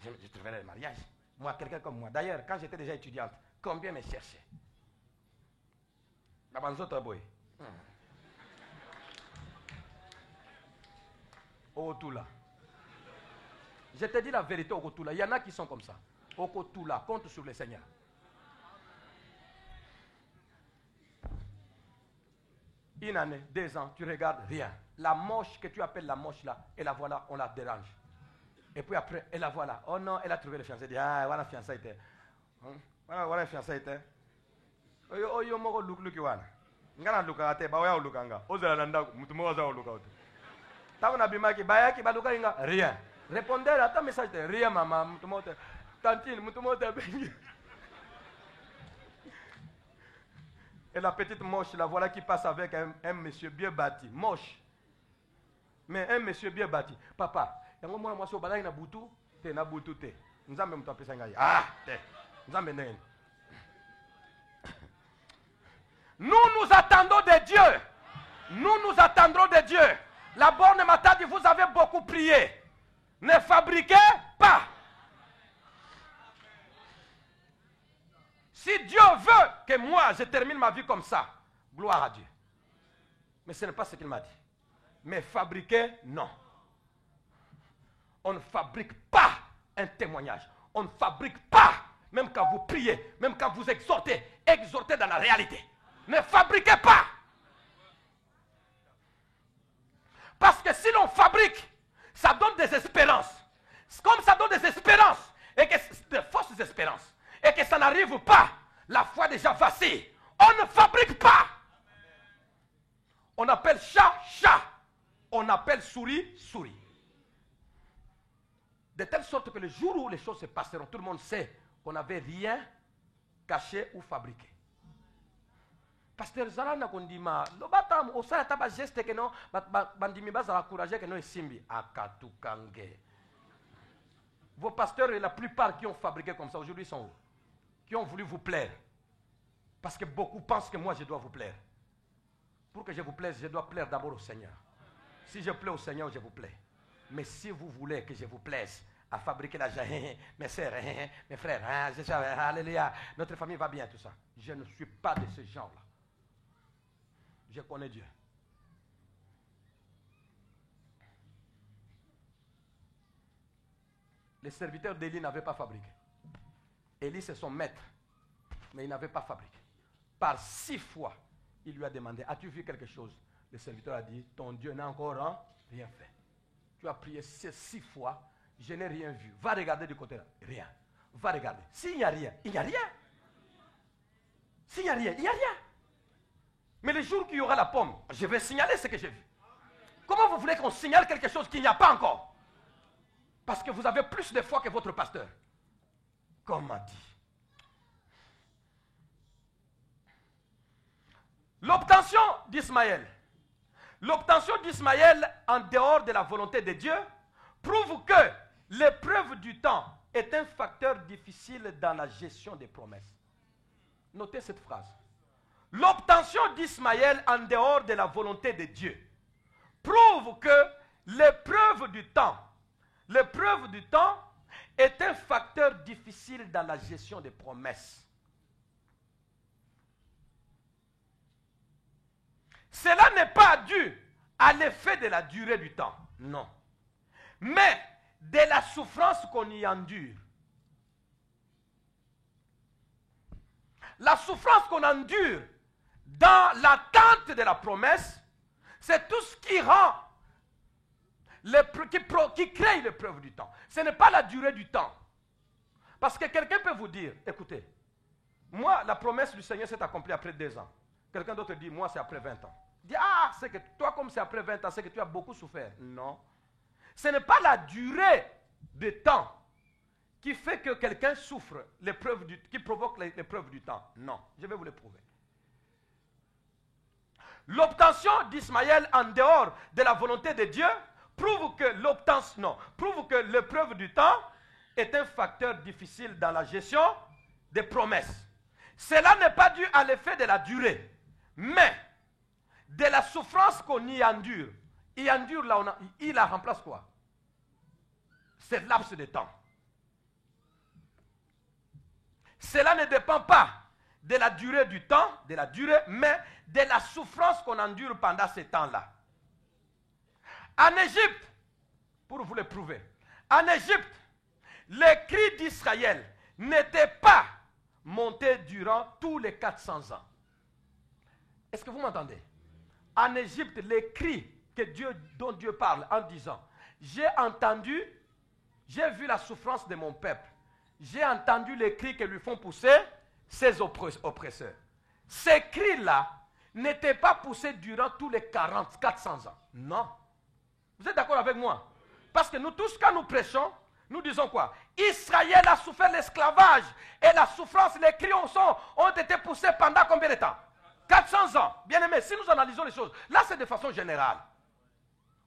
Je trouverai le mariage. Moi, quelqu'un comme moi. D'ailleurs, quand j'étais déjà étudiante, combien me cherchait? Okotula. Je te dis la vérité, Okotula. Il y en a qui sont comme ça. Okotula, compte sur le Seigneur. Une année, 2 ans, tu regardes rien. La moche que tu appelles la moche là, et la voilà, on la dérange. Et puis après, elle la voilà. Oh non, elle a trouvé le fiancé. Elle dit, ah, voilà le fiancé était. Voilà le fiancé était. Oh yo moko look wana. Ngana luka ate ba oya luka nga. Ozela nanda mutu mo waza luka ote. Tango na bimaki ba yaki ba luka nga rien. Répondez à ta message de rien maman mutu mo te. Tantine mutu mo te bengi. Et la petite moche, la voilà qui passe avec un monsieur bien bâti. Moche. Mais un monsieur bien bâti. Papa, yango mwana mwasi obala na butu, te na butu te. Nzambe mutu apesa ngai. Ah, te. Nzambe ndenge. Nous attendons de Dieu. Nous attendrons de Dieu. La borne m'a dit, vous avez beaucoup prié. Ne fabriquez pas. Si Dieu veut que moi, je termine ma vie comme ça, gloire à Dieu. Mais ce n'est pas ce qu'il m'a dit. Mais fabriquer, non. On ne fabrique pas un témoignage. On ne fabrique pas, même quand vous priez, même quand vous exhortez dans la réalité. Ne fabriquez pas. Parce que si l'on fabrique, ça donne des espérances. Comme ça donne des espérances, et que de fausses espérances, et que ça n'arrive pas, la foi déjà vacille. On ne fabrique pas. On appelle chat, chat. On appelle souris, souris. De telle sorte que le jour où les choses se passeront, tout le monde sait qu'on n'avait rien caché ou fabriqué. Pasteur Zalana Kondima, le batam, au sein de geste que non, bandimi bazala courage que non simbi. Akatukange. Vos pasteurs, la plupart qui ont fabriqué comme ça aujourd'hui sont où? Qui ont voulu vous plaire. Parce que beaucoup pensent que moi je dois vous plaire. Pour que je vous plaise, je dois plaire d'abord au Seigneur. Si je plais au Seigneur, je vous plais. Mais si vous voulez que je vous plaise, à fabriquer l'argent, mes sœurs, mes frères, alléluia, notre famille va bien, tout ça. Je ne suis pas de ce genre-là. Je connais Dieu. Les serviteurs d'Élie n'avaient pas fabriqué. Élie, c'est son maître, mais il n'avait pas fabriqué. Par 6 fois, il lui a demandé, as-tu vu quelque chose? Le serviteur a dit, ton Dieu n'a encore rien fait. Tu as prié 6 fois, je n'ai rien vu. Va regarder du côté là. Rien. Va regarder. S'il n'y a rien, il n'y a rien. S'il n'y a rien, il n'y a rien. Mais le jour qu'il y aura la pomme, je vais signaler ce que j'ai vu. Comment vous voulez qu'on signale quelque chose qu'il n'y a pas encore? Parce que vous avez plus de foi que votre pasteur. Comme on dit. L'obtention d'Ismaël. L'obtention d'Ismaël en dehors de la volonté de Dieu prouve que l'épreuve du temps est un facteur difficile dans la gestion des promesses. Notez cette phrase. L'obtention d'Ismaël en dehors de la volonté de Dieu prouve que l'épreuve du temps est un facteur difficile dans la gestion des promesses. Cela n'est pas dû à l'effet de la durée du temps, non. Mais de la souffrance qu'on y endure. La souffrance qu'on endure dans l'attente de la promesse, c'est tout ce qui rend, qui crée l'épreuve du temps. Ce n'est pas la durée du temps. Parce que quelqu'un peut vous dire, écoutez, moi, la promesse du Seigneur s'est accomplie après 2 ans. Quelqu'un d'autre dit, moi, c'est après 20 ans. Il dit, ah, c'est que toi, comme c'est après 20 ans, c'est que tu as beaucoup souffert. Non. Ce n'est pas la durée de temps qui fait que quelqu'un souffre, qui provoque l'épreuve du temps. Non. Je vais vous le prouver. L'obtention d'Ismaël en dehors de la volonté de Dieu prouve que l'épreuve du temps est un facteur difficile dans la gestion des promesses. Cela n'est pas dû à l'effet de la durée, mais de la souffrance qu'on y endure. Il endure là, il la remplace quoi? C'est laps de temps. Cela ne dépend pas de la durée du temps, mais de la souffrance qu'on endure pendant ce temps-là. En Égypte, pour vous le prouver, en Égypte, les cris d'Israël n'étaient pas montés durant tous les 400 ans. Est-ce que vous m'entendez? En Égypte, les cris dont Dieu parle en disant, j'ai vu la souffrance de mon peuple, j'ai entendu les cris que lui font pousser ses oppresseurs. Ces cris-là n'étaient pas poussés durant tous les 400 ans. Non. Vous êtes d'accord avec moi? Parce que nous tous, quand nous prêchons, nous disons quoi? Israël a souffert l'esclavage et la souffrance, les cris ont été poussés pendant combien de temps? 400 ans. Bien aimé, si nous analysons les choses, là c'est de façon générale.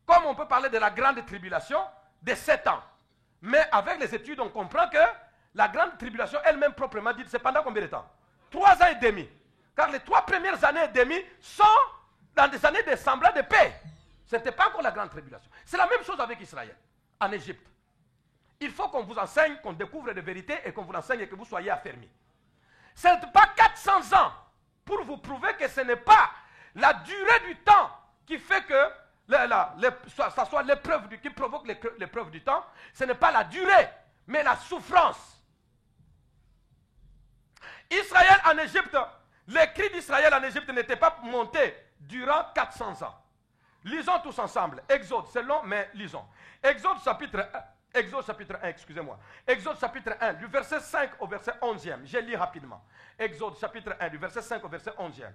Comme on peut parler de la grande tribulation de 7 ans. Mais avec les études, on comprend que la grande tribulation elle-même proprement dite, c'est pendant combien de temps? 3 ans et demi. Car les 3 premières années et demie sont dans des années de semblant de paix. Ce n'était pas encore la grande tribulation. C'est la même chose avec Israël, en Égypte. Il faut qu'on vous enseigne, qu'on découvre des vérités et qu'on vous enseigne et que vous soyez affermis. Ce n'est pas 400 ans pour vous prouver que ce n'est pas la durée du temps qui fait que ça soit l'épreuve qui provoque l'épreuve du temps. Ce n'est pas la durée, mais la souffrance. Israël en Égypte, les cris d'Israël en Égypte n'étaient pas montés durant 400 ans. Lisons tous ensemble. Exode, c'est long, mais lisons. Exode chapitre 1, excusez-moi. Exode chapitre 1, du verset 5 au verset 11e. Je lis rapidement. Exode chapitre 1, du verset 5 au verset 11e.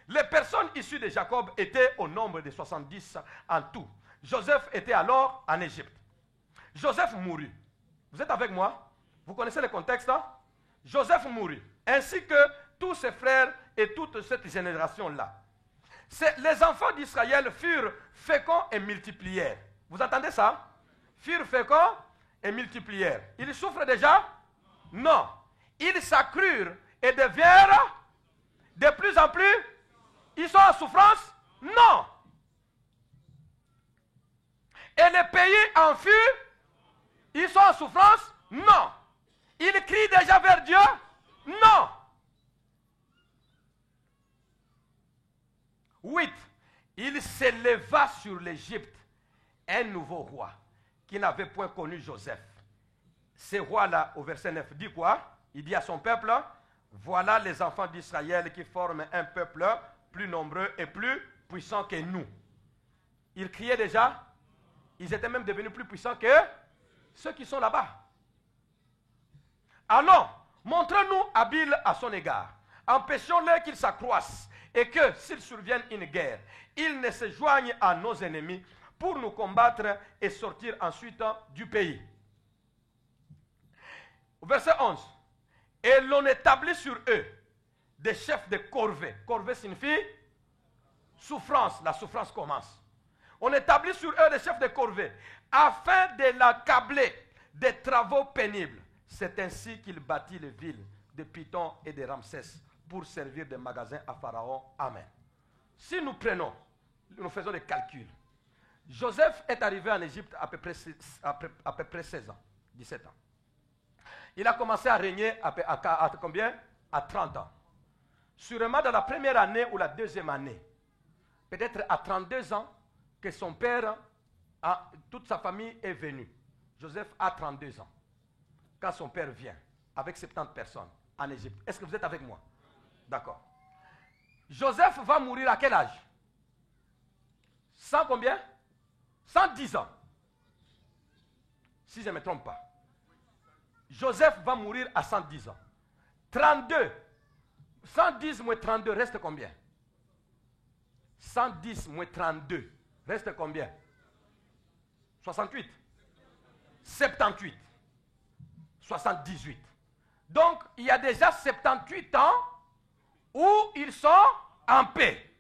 Les personnes issues de Jacob étaient au nombre de 70 en tout. Joseph était alors en Égypte. Joseph mourut. Vous êtes avec moi? Vous connaissez le contexte, hein? Joseph mourut, ainsi que tous ses frères et toute cette génération-là. Les enfants d'Israël furent féconds et multiplièrent. Vous entendez ça? Furent féconds et multiplièrent. Ils souffrent déjà? Non. Ils s'accrurent et devinrent de plus en plus. Ils sont en souffrance? Non. Et le pays en fut? Ils sont en souffrance? Non. Ils crient déjà vers Dieu? Non. 8. Il s'éleva sur l'Égypte un nouveau roi qui n'avait point connu Joseph. Ce roi-là, au verset 9, dit quoi? Il dit à son peuple, voilà les enfants d'Israël qui forment un peuple plus nombreux et plus puissant que nous. Ils criaient déjà? Ils étaient même devenus plus puissants que ceux qui sont là-bas. Allons, montrons-nous habiles à son égard. Empêchons-les qu'ils s'accroissent et que, s'il survienne une guerre, ils ne se joignent à nos ennemis pour nous combattre et sortir ensuite du pays. Verset 11. Et l'on établit sur eux des chefs de corvée. Corvée signifie souffrance. La souffrance commence. On établit sur eux des chefs de corvée afin de l'accabler des travaux pénibles. C'est ainsi qu'il bâtit les villes de Python et de Ramsès pour servir de magasins à Pharaon. Amen. Si nous prenons, nous faisons des calculs. Joseph est arrivé en Égypte à peu près 16 ans, 17 ans. Il a commencé à régner à combien? À 30 ans. Sûrement dans la première année ou la deuxième année, peut-être à 32 ans, que son père, toute sa famille est venue. Joseph a 32 ans. Quand son père vient, avec 70 personnes, en Égypte. Est-ce que vous êtes avec moi? D'accord. Joseph va mourir à quel âge? 100 combien? 110 ans. Si je ne me trompe pas. Joseph va mourir à 110 ans. 32. 110 moins 32 reste combien? 110 moins 32 reste combien? 68. 78. 78. Donc, il y a déjà 78 ans où ils sont en paix.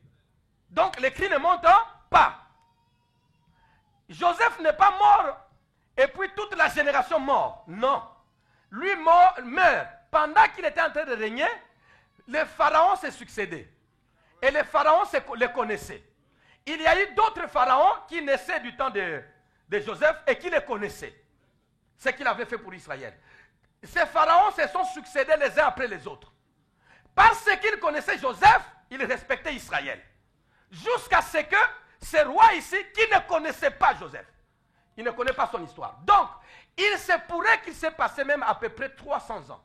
Donc, les cris ne montent pas. Joseph n'est pas mort et puis toute la génération mort. Non. Lui meurt. Pendant qu'il était en train de régner, les pharaons se succédaient. Et les pharaons les connaissaient. Il y a eu d'autres pharaons qui naissaient du temps de Joseph et qui les connaissaient. Ce qu'il avait fait pour Israël. Ces pharaons se sont succédés les uns après les autres. Parce qu'ils connaissaient Joseph, ils respectaient Israël. Jusqu'à ce que ce roi ici, qui ne connaissait pas Joseph, il ne connaît pas son histoire. Donc, il se pourrait qu'il s'est passé même à peu près 300 ans.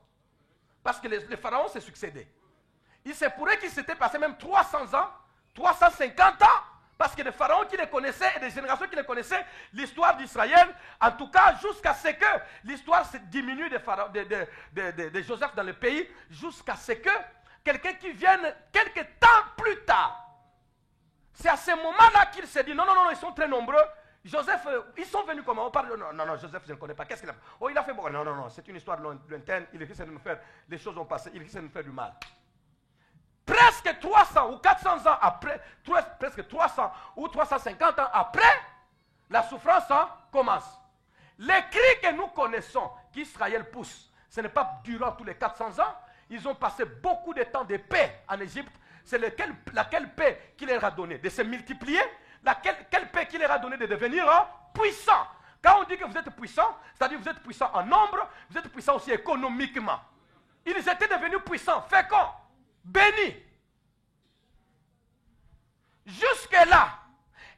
Parce que les pharaons se succédaient. Il se pourrait qu'il s'était passé même 300 ans, 350 ans, parce que les pharaons qui les connaissaient et les générations qui les connaissaient, l'histoire d'Israël, en tout cas jusqu'à ce que l'histoire se diminue de Joseph dans le pays, jusqu'à ce que quelqu'un qui vienne quelques temps plus tard, c'est à ce moment-là qu'il s'est dit, non, non, non, ils sont très nombreux. Joseph, ils sont venus comment? On parle de, non, non, non, Joseph, je ne connais pas. Qu'est-ce qu'il a fait? Oh, il a fait bon. Non, non, non, c'est une histoire lointaine. Il risque de nous faire, les choses ont passé, il risque de nous faire du mal. Presque 300 ou 400 ans après, presque 300 ou 350 ans après, la souffrance commence. Les cris que nous connaissons, qu'Israël pousse, ce n'est pas durant tous les 400 ans. Ils ont passé beaucoup de temps de paix en Égypte. C'est laquelle paix qu'il leur a donné? De se multiplier. Quelle paix qu'il leur a donné de devenir puissant. Quand on dit que vous êtes puissant, c'est-à-dire que vous êtes puissant en nombre, vous êtes puissant aussi économiquement. Ils étaient devenus puissants, féconds, bénis. Jusque-là,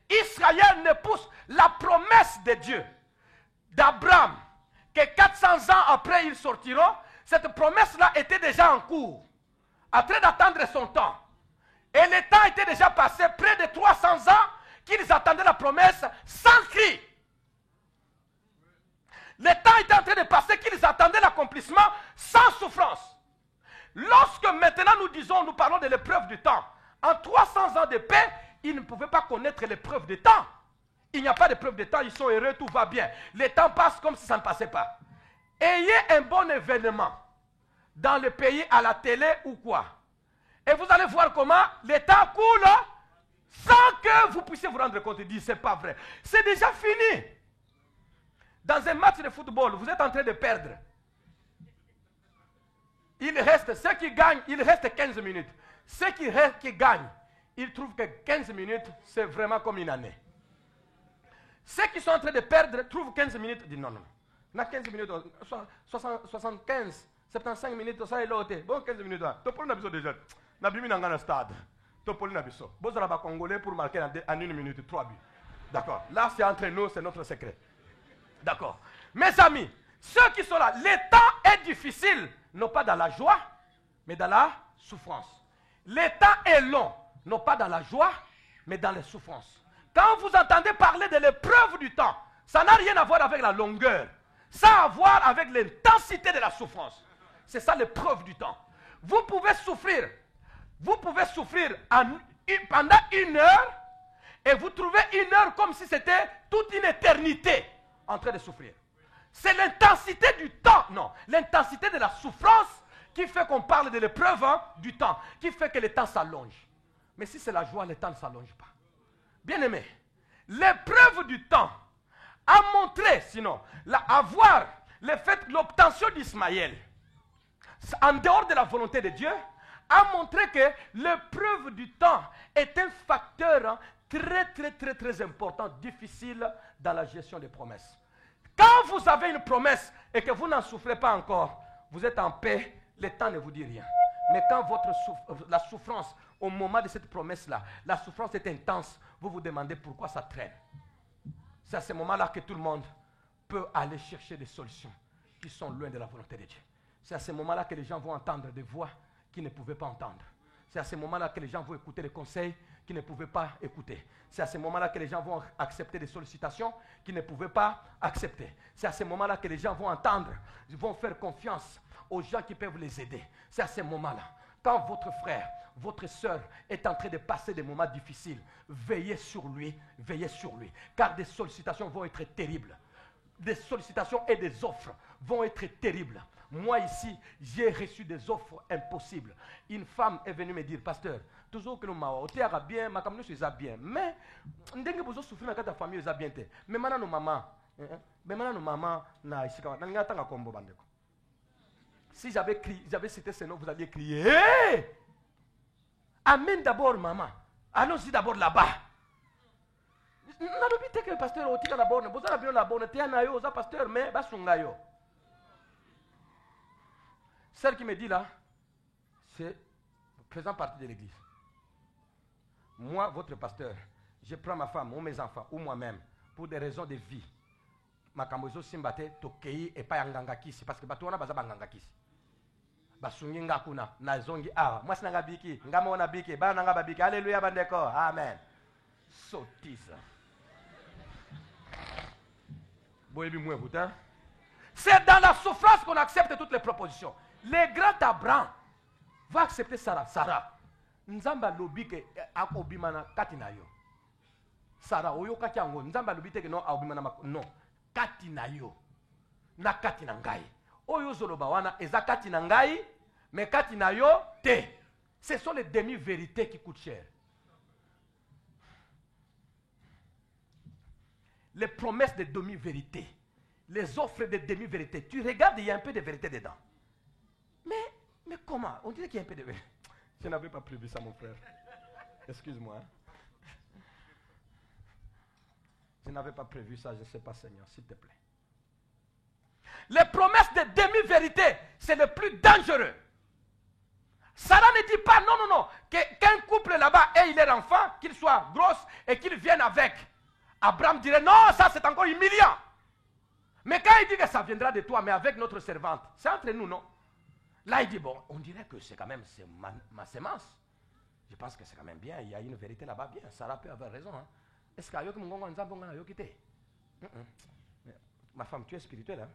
Israël ne pousse la promesse de Dieu d'Abraham, que 400 ans après ils sortiront. Cette promesse-là était déjà en cours, en train d'attendre son temps. Et le temps était déjà passé, près de 300 ans, qu'ils attendaient la promesse sans cri. Le temps était en train de passer qu'ils attendaient l'accomplissement sans souffrance. Lorsque maintenant nous parlons de l'épreuve du temps, en 300 ans de paix, ils ne pouvaient pas connaître l'épreuve du temps. Il n'y a pas d'épreuve de temps, ils sont heureux, tout va bien. Le temps passe comme si ça ne passait pas. Ayez un bon événement dans le pays, à la télé ou quoi. Et vous allez voir comment le temps coule sans que vous puissiez vous rendre compte et dire c'est pas vrai. C'est déjà fini. Dans un match de football, vous êtes en train de perdre. Il reste, ceux qui gagnent, il reste 15 minutes. Ceux qui gagnent, ils trouvent que 15 minutes, c'est vraiment comme une année. Ceux qui sont en train de perdre trouvent 15 minutes, disent non, non. On a 15 minutes, 75, 75 minutes, ça est l'autre. Bon, 15 minutes, tu peux nous déjà. Nous avons mis dans le stade. Tu peux nous dire. Vous avez Congolais pour marquer en 1 minute 3 buts. D'accord. Là, c'est entre nous, c'est notre secret. D'accord. Mes amis, ceux qui sont là, le temps est difficile, non pas dans la joie, mais dans la souffrance. Le temps est long, non pas dans la joie, mais dans les souffrances. Quand vous entendez parler de l'épreuve du temps, ça n'a rien à voir avec la longueur. Ça a à voir avec l'intensité de la souffrance. C'est ça l'épreuve du temps. Vous pouvez souffrir. Vous pouvez souffrir pendant 1 heure et vous trouvez 1 heure comme si c'était toute une éternité en train de souffrir. C'est l'intensité du temps, non, l'intensité de la souffrance qui fait qu'on parle de l'épreuve du temps, qui fait que le temps s'allonge. Mais si c'est la joie, le temps ne s'allonge pas. Bien-aimé, l'épreuve du temps a montré, sinon, avoir l'obtention d'Ismaël, en dehors de la volonté de Dieu, a montré que l'épreuve du temps est un facteur très important, difficile dans la gestion des promesses. Quand vous avez une promesse et que vous n'en souffrez pas encore, vous êtes en paix, le temps ne vous dit rien. Mais quand la souffrance, au moment de cette promesse-là, la souffrance est intense, vous vous demandez pourquoi ça traîne. C'est à ce moment-là que tout le monde peut aller chercher des solutions qui sont loin de la volonté de Dieu. C'est à ce moment-là que les gens vont entendre des voix qu'ils ne pouvaient pas entendre. C'est à ce moment-là que les gens vont écouter des conseils qu'ils ne pouvaient pas écouter. C'est à ce moment-là que les gens vont accepter des sollicitations qu'ils ne pouvaient pas accepter. C'est à ce moment-là que les gens vont entendre, ils vont faire confiance aux gens qui peuvent les aider. C'est à ce moment-là. Quand votre frère, votre soeur est en train de passer des moments difficiles, veillez sur lui, car des sollicitations vont être terribles. Des sollicitations et des offres vont être terribles. Moi ici, j'ai reçu des offres impossibles. Une femme est venue me dire, pasteur, toujours que nous m'avons bien, ma famille est bien, mais ndenge vous souffrez dans ta famille est bien. Mais maintenant nos mamans, si j'avais cité ce nom, vous alliez crier, hey! Amène d'abord maman. Allons-y d'abord là-bas. N'allons que le pasteur au titre d'abord, vous avez bien d'abord, tu as un pasteur, mais basungayo. Celle qui me dit là, c'est faisant partie de l'église. Moi, votre pasteur, je prends ma femme ou mes enfants ou moi-même pour des raisons de vie. Ma kamozo simbate tokei et pas nganga kisi parce que batuona bazaba nganga kisi. Basungi ngakuna na zongi awa. Moi sinanga biki, ngama ona biki, ba nanga babiki. Alléluia bandeko. Amen. Sottise. Boyebi mwe boutin. C'est dans la souffrance qu'on accepte toutes les propositions. Le grand Abraham va accepter Sarah. Sarah. Nzamba lobi ke akobimana katina yo. Sarah oyo kakiango. Nzamba lobi te ke no akobimana no. Katina yo. Na katina ngai. Oyo zoloba wana eza katina ngai, mais katina yo te. Ce sont les demi-vérités qui coûtent cher. Les promesses de demi-vérités. Les offres de demi-vérités. Tu regardes, il y a un peu de vérité dedans. Mais comment? On dirait qu'il y a un peu de vérité. Je n'avais pas prévu ça, mon frère. Excuse-moi. Je n'avais pas prévu ça, je ne sais pas, Seigneur, s'il te plaît. Les promesses de demi-vérité, c'est le plus dangereux. Sarah ne dit pas, non, qu'un couple là-bas ait leur enfant, qu'il soit grosse et qu'il vienne avec. Abraham dirait, non, ça c'est encore humiliant. Mais quand il dit que ça viendra de toi, mais avec notre servante, c'est entre nous, non? Là, il dit, bon, on dirait que c'est quand même ma sémence. Je pense que c'est quand même bien, il y a une vérité là-bas, bien. Sarah peut avoir raison. Hein. Est-ce que ma femme, tu es spirituelle, hein?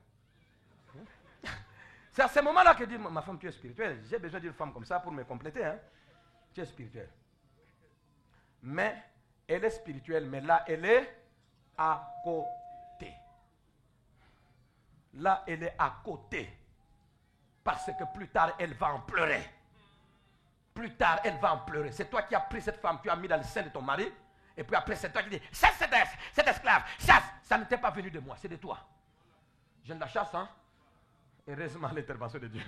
C'est à ce moment-là que dit ma femme, tu es spirituelle. J'ai besoin d'une femme comme ça pour me compléter, hein? Tu es spirituelle. Mais elle est spirituelle, mais là, elle est à côté. Là, elle est à côté. Parce que plus tard, elle va en pleurer. Plus tard, elle va en pleurer. C'est toi qui as pris cette femme, tu as mis dans le sein de ton mari. Et puis après, c'est toi qui dis, chasse cet esclave, chasse. Ça n'était pas venu de moi, c'est de toi. Je ne la chasse, hein. Heureusement, l'intervention de Dieu.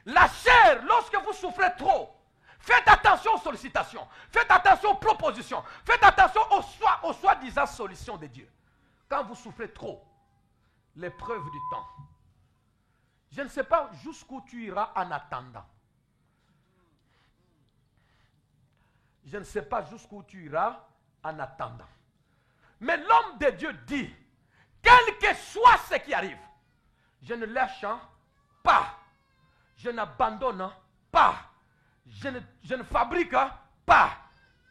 La chair, lorsque vous souffrez trop, faites attention aux sollicitations. Faites attention aux propositions. Faites attention aux soi-disant solutions de Dieu. Quand vous souffrez trop, l'épreuve du temps. Je ne sais pas jusqu'où tu iras en attendant. Je ne sais pas jusqu'où tu iras en attendant. Mais l'homme de Dieu dit, quel que soit ce qui arrive, je ne lâche pas. Je n'abandonne pas. Je ne fabrique pas.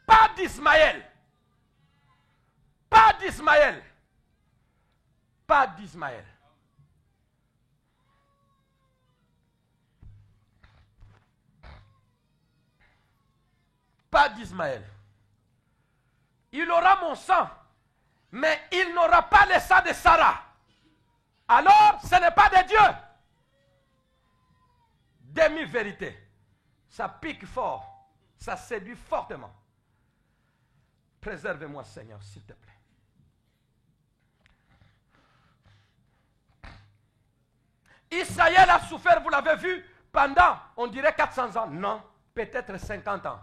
Pas d'Ismaël. Pas d'Ismaël. Pas d'Ismaël. Pas d'Ismaël. Il aura mon sang, mais il n'aura pas le sang de Sarah. Alors, ce n'est pas de Dieu. Demi-vérité. Ça pique fort. Ça séduit fortement. Préserve-moi, Seigneur, s'il te plaît. Israël a souffert, vous l'avez vu, pendant, on dirait 400 ans. Non, peut-être 50 ans.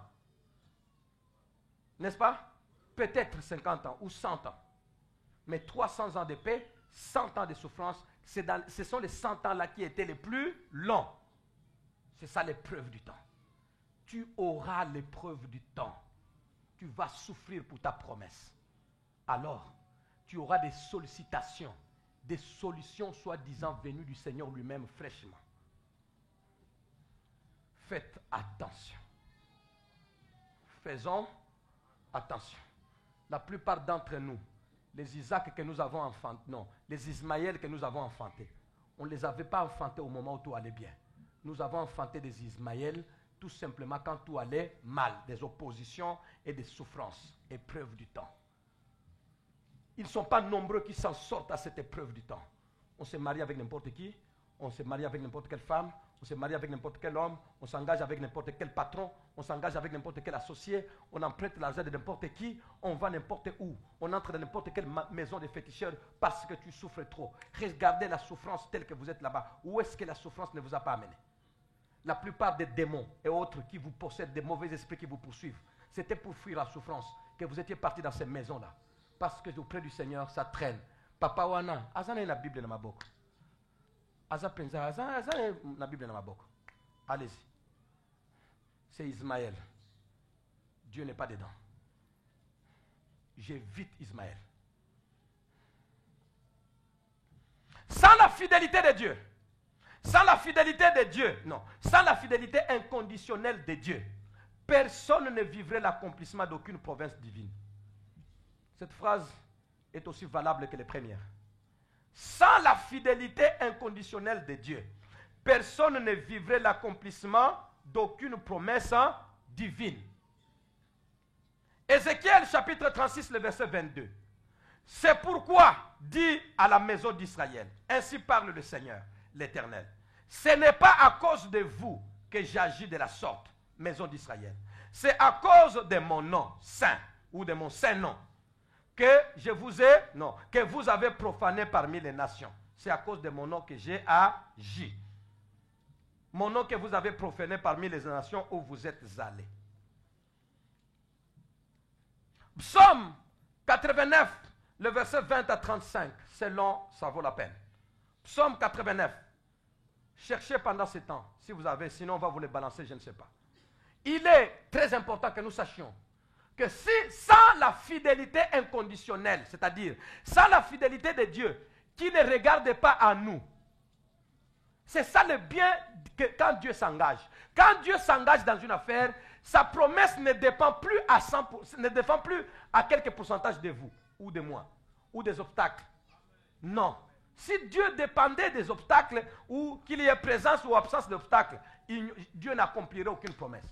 N'est-ce pas? Peut-être 50 ans ou 100 ans. Mais 300 ans de paix, 100 ans de souffrance, ce sont les 100 ans-là qui étaient les plus longs. C'est ça l'épreuve du temps. Tu auras l'épreuve du temps. Tu vas souffrir pour ta promesse. Alors, tu auras des sollicitations, des solutions soi-disant venues du Seigneur lui-même fraîchement. Faites attention. Faisons attention. La plupart d'entre nous, les Isaac que nous avons enfantés, non, les Ismaël que nous avons enfantés, on ne les avait pas enfantés au moment où tout allait bien. Nous avons enfanté des Ismaël tout simplement quand tout allait mal, des oppositions et des souffrances, épreuve du temps. Ils ne sont pas nombreux qui s'en sortent à cette épreuve du temps. On se marie avec n'importe qui, on se marie avec n'importe quelle femme, on se marie avec n'importe quel homme, on s'engage avec n'importe quel patron, on s'engage avec n'importe quel associé, on emprunte l'argent de n'importe qui, on va n'importe où, on entre dans n'importe quelle maison de féticheurs parce que tu souffres trop. Regardez la souffrance telle que vous êtes là-bas. Où est-ce que la souffrance ne vous a pas amené? La plupart des démons et autres qui vous possèdent, des mauvais esprits qui vous poursuivent, c'était pour fuir la souffrance que vous étiez parti dans ces maisons-là. Parce que auprès du Seigneur, ça traîne. Papa wana, azana la Bible dans ma boca. Azana la Bible dans ma boca. Allez-y. C'est Ismaël. Dieu n'est pas dedans. J'évite Ismaël. Sans la fidélité de Dieu, sans la fidélité de Dieu, non, sans la fidélité inconditionnelle de Dieu, personne ne vivrait l'accomplissement d'aucune province divine. Cette phrase est aussi valable que les premières. Sans la fidélité inconditionnelle de Dieu, personne ne vivrait l'accomplissement d'aucune promesse divine. Ézéchiel chapitre 36, le verset 22. C'est pourquoi, dit à la maison d'Israël, ainsi parle le Seigneur, l'Éternel, ce n'est pas à cause de vous que j'agis de la sorte, maison d'Israël. C'est à cause de mon nom saint, ou de mon saint nom, que je vous ai, non, que vous avez profané parmi les nations. C'est à cause de mon nom que j'ai agi. Mon nom que vous avez profané parmi les nations où vous êtes allés. Psaume 89, le verset 20 à 35, c'est long, ça vaut la peine. Psaume 89. Cherchez pendant ce temps, si vous avez, sinon on va vous les balancer, je ne sais pas. Il est très important que nous sachions que si, sans la fidélité inconditionnelle, c'est-à-dire sans la fidélité de Dieu, qui ne regarde pas à nous, C'est ça le bien que quand Dieu s'engage. Quand Dieu s'engage dans une affaire, sa promesse ne dépend plus à 100%, ne dépend plus à quelques pourcentages de vous, ou de moi, ou des obstacles. Non. Si Dieu dépendait des obstacles, ou qu'il y ait présence ou absence d'obstacles, Dieu n'accomplirait aucune promesse.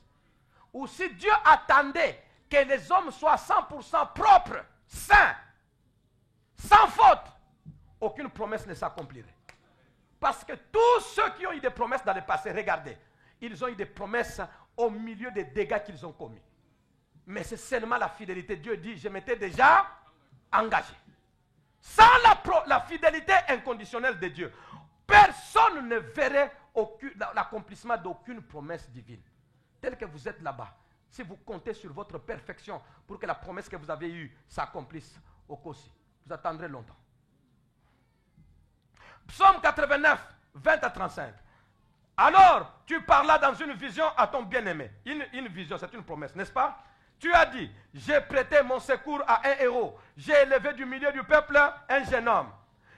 Ou si Dieu attendait que les hommes soient 100% propres, saints, sans faute, aucune promesse ne s'accomplirait. Parce que tous ceux qui ont eu des promesses dans le passé, regardez, ils ont eu des promesses au milieu des dégâts qu'ils ont commis. Mais c'est seulement la fidélité. Dieu dit, je m'étais déjà engagé. Sans la fidélité inconditionnelle de Dieu, personne ne verrait l'accomplissement d'aucune promesse divine. Tel que vous êtes là-bas, si vous comptez sur votre perfection pour que la promesse que vous avez eue s'accomplisse au Kossi, vous attendrez longtemps. Psaume 89, 20 à 35. Alors, tu parlas dans une vision à ton bien-aimé. Une vision, c'est une promesse, n'est-ce pas? Tu as dit, j'ai prêté mon secours à un héros. J'ai élevé du milieu du peuple un jeune homme.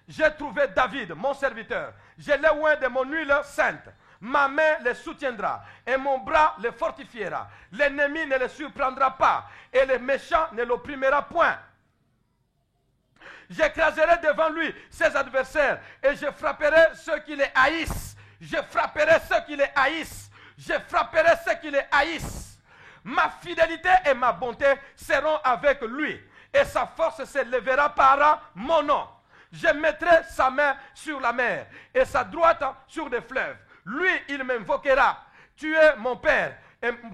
J'ai trouvé David, mon serviteur. Je l'ai oint de mon huile sainte. Ma main le soutiendra et mon bras le fortifiera. L'ennemi ne le surprendra pas et le méchant ne l'opprimera point. J'écraserai devant lui ses adversaires et je frapperai ceux qui les haïssent. Je frapperai ceux qui les haïssent. Je frapperai ceux qui les haïssent. Ma fidélité et ma bonté seront avec lui et sa force s'élèvera par mon nom. Je mettrai sa main sur la mer et sa droite sur des fleuves. Lui, il m'invoquera. Tu es mon Père.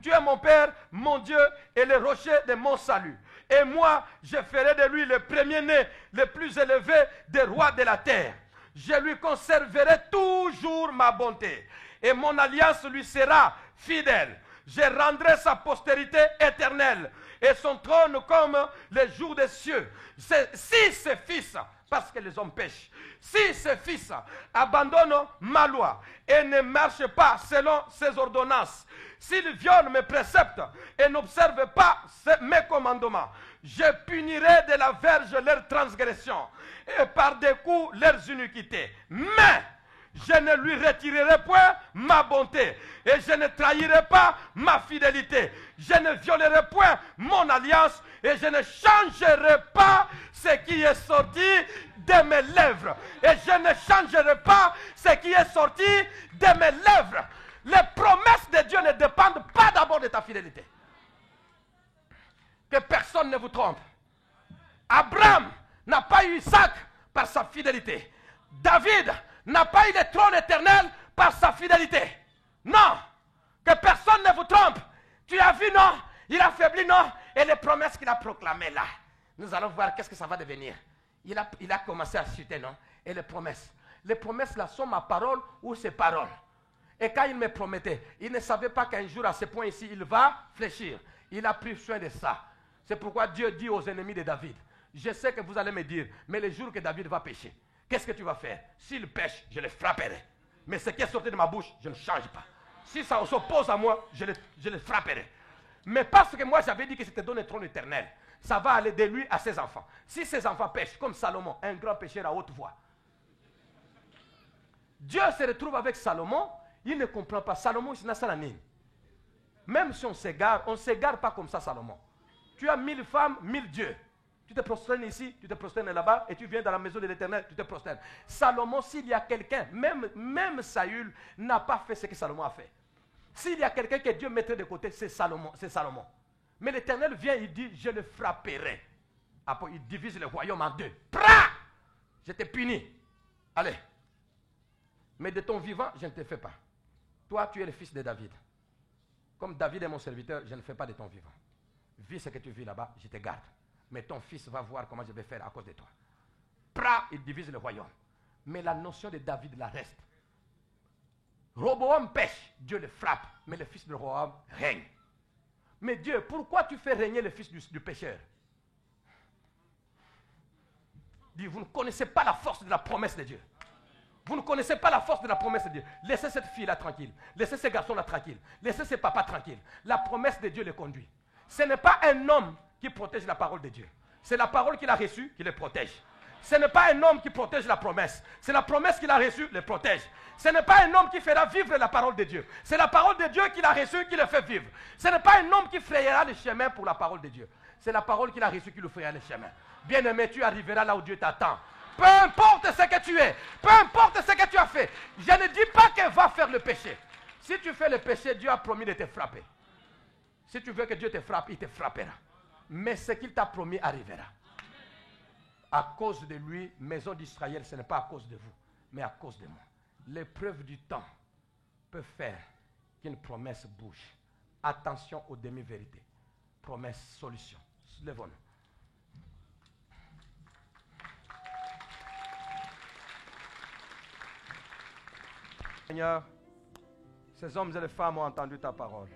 Tu es mon Père, mon Dieu et le rocher de mon salut. Et moi, je ferai de lui le premier-né, le plus élevé des rois de la terre. Je lui conserverai toujours ma bonté. Et mon alliance lui sera fidèle. Je rendrai sa postérité éternelle. Et son trône comme les jours des cieux. Si ses fils, parce que les hommes pêchent, si ses fils abandonnent ma loi et ne marchent pas selon ses ordonnances, s'ils violent mes préceptes et n'observent pas mes commandements, je punirai de la verge leurs transgressions et par des coups leurs iniquités. Mais je ne lui retirerai point ma bonté et je ne trahirai pas ma fidélité. Je ne violerai point mon alliance et je ne changerai pas ce qui est sorti de mes lèvres. Et je ne changerai pas ce qui est sorti de mes lèvres. Les promesses de Dieu ne dépendent pas d'abord de ta fidélité. Que personne ne vous trompe. Abraham n'a pas eu Isaac par sa fidélité. David n'a pas eu le trône éternel par sa fidélité. Non. Que personne ne vous trompe. Tu as vu, non? Il a faibli, non? Et les promesses qu'il a proclamées là, nous allons voir qu'est-ce que ça va devenir. Il a commencé à chuter, non? Et les promesses là sont ma parole ou ses paroles. Et quand il me promettait, il ne savait pas qu'un jour à ce point ici, il va fléchir. Il a pris soin de ça. C'est pourquoi Dieu dit aux ennemis de David, je sais que vous allez me dire, mais le jour que David va pécher, qu'est-ce que tu vas faire? S'il pêche, je le frapperai. Mais ce qui est sorti de ma bouche, je ne change pas. Si ça s'oppose à moi, je le frapperai. Mais parce que moi j'avais dit que c'était donné un trône éternel, ça va aller de lui à ses enfants. Si ses enfants pêchent, comme Salomon, un grand pécheur à haute voix, Dieu se retrouve avec Salomon, il ne comprend pas. Salomon, c'est Nassalanine. Même si on ne s'égare pas comme ça, Salomon. Tu as 1000 femmes, 1000 dieux. Tu te prosternes ici, tu te prosternes là-bas, et tu viens dans la maison de l'Éternel, tu te prosternes. Salomon, s'il y a quelqu'un, même Saül n'a pas fait ce que Salomon a fait. S'il y a quelqu'un que Dieu mettrait de côté, c'est Salomon. Mais l'Éternel vient, il dit, je le frapperai. Après, il divise le royaume en deux. Pra! Je te punis. Allez. Mais de ton vivant, je ne te fais pas. Toi, tu es le fils de David. Comme David est mon serviteur, je ne fais pas de ton vivant. Vis ce que tu vis là-bas, je te garde. Mais ton fils va voir comment je vais faire à cause de toi. Pra, il divise le royaume. Mais la notion de David la reste. Roboam pêche, Dieu le frappe, mais le fils de Roboam règne. Mais Dieu, pourquoi tu fais régner le fils du pécheur? Dit, vous ne connaissez pas la force de la promesse de Dieu. Vous ne connaissez pas la force de la promesse de Dieu. Laissez cette fille-là tranquille. Laissez ce garçon-là tranquille. Laissez ce papa tranquille. La promesse de Dieu le conduit. Ce n'est pas un homme qui protège la parole de Dieu. C'est la parole qu'il a reçue qui le protège. Ce n'est pas un homme qui protège la promesse. C'est la promesse qu'il a reçue, le protège. Ce n'est pas un homme qui fera vivre la parole de Dieu. C'est la parole de Dieu qu'il a reçue qui le fait vivre. Ce n'est pas un homme qui frayera le chemin pour la parole de Dieu. C'est la parole qu'il a reçue qui lui frayera le chemin. Bien-aimé, tu arriveras là où Dieu t'attend. Peu importe ce que tu es, peu importe ce que tu as fait. Je ne dis pas que va faire le péché. Si tu fais le péché, Dieu a promis de te frapper. Si tu veux que Dieu te frappe, il te frappera. Mais ce qu'il t'a promis arrivera. À cause de lui, maison d'Israël, ce n'est pas à cause de vous, mais à cause de moi. L'épreuve du temps peut faire qu'une promesse bouge. Attention aux demi-vérités. Promesse, solution. Lève-nous. Seigneur, ces hommes et les femmes ont entendu ta parole.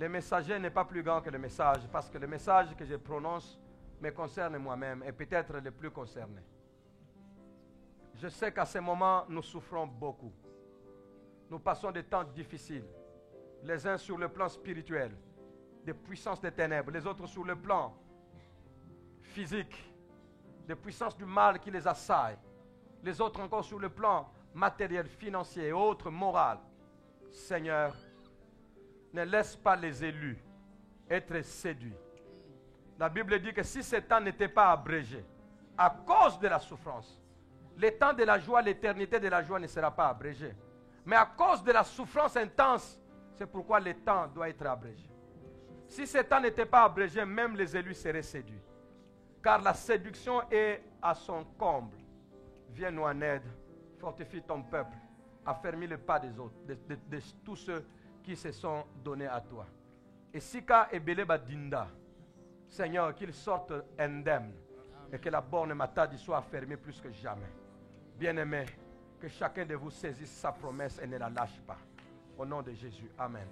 Le messager n'est pas plus grand que le message, parce que le message que je prononce me concerne moi-même et peut-être le plus concerné. Je sais qu'à ce moment, nous souffrons beaucoup. Nous passons des temps difficiles, les uns sur le plan spirituel, des puissances des ténèbres, les autres sur le plan physique, des puissances du mal qui les assaillent, les autres encore sur le plan matériel, financier et autres, moral. Seigneur, ne laisse pas les élus être séduits. La Bible dit que si ce temps n'était pas abrégé, à cause de la souffrance, le temps de la joie, l'éternité de la joie ne sera pas abrégée. Mais à cause de la souffrance intense, c'est pourquoi le temps doit être abrégé. Si ce temps n'était pas abrégé, même les élus seraient séduits. Car la séduction est à son comble. Viens-nous en aide, fortifie ton peuple, affermis le pas des autres, de tous ceux qui se sont donnés à toi. Et Sika et Beleba Dinda, Seigneur, qu'ils sortent indemnes et que la borne Matadi soit affermie plus que jamais. Bien-aimés, que chacun de vous saisisse sa promesse et ne la lâche pas. Au nom de Jésus, Amen.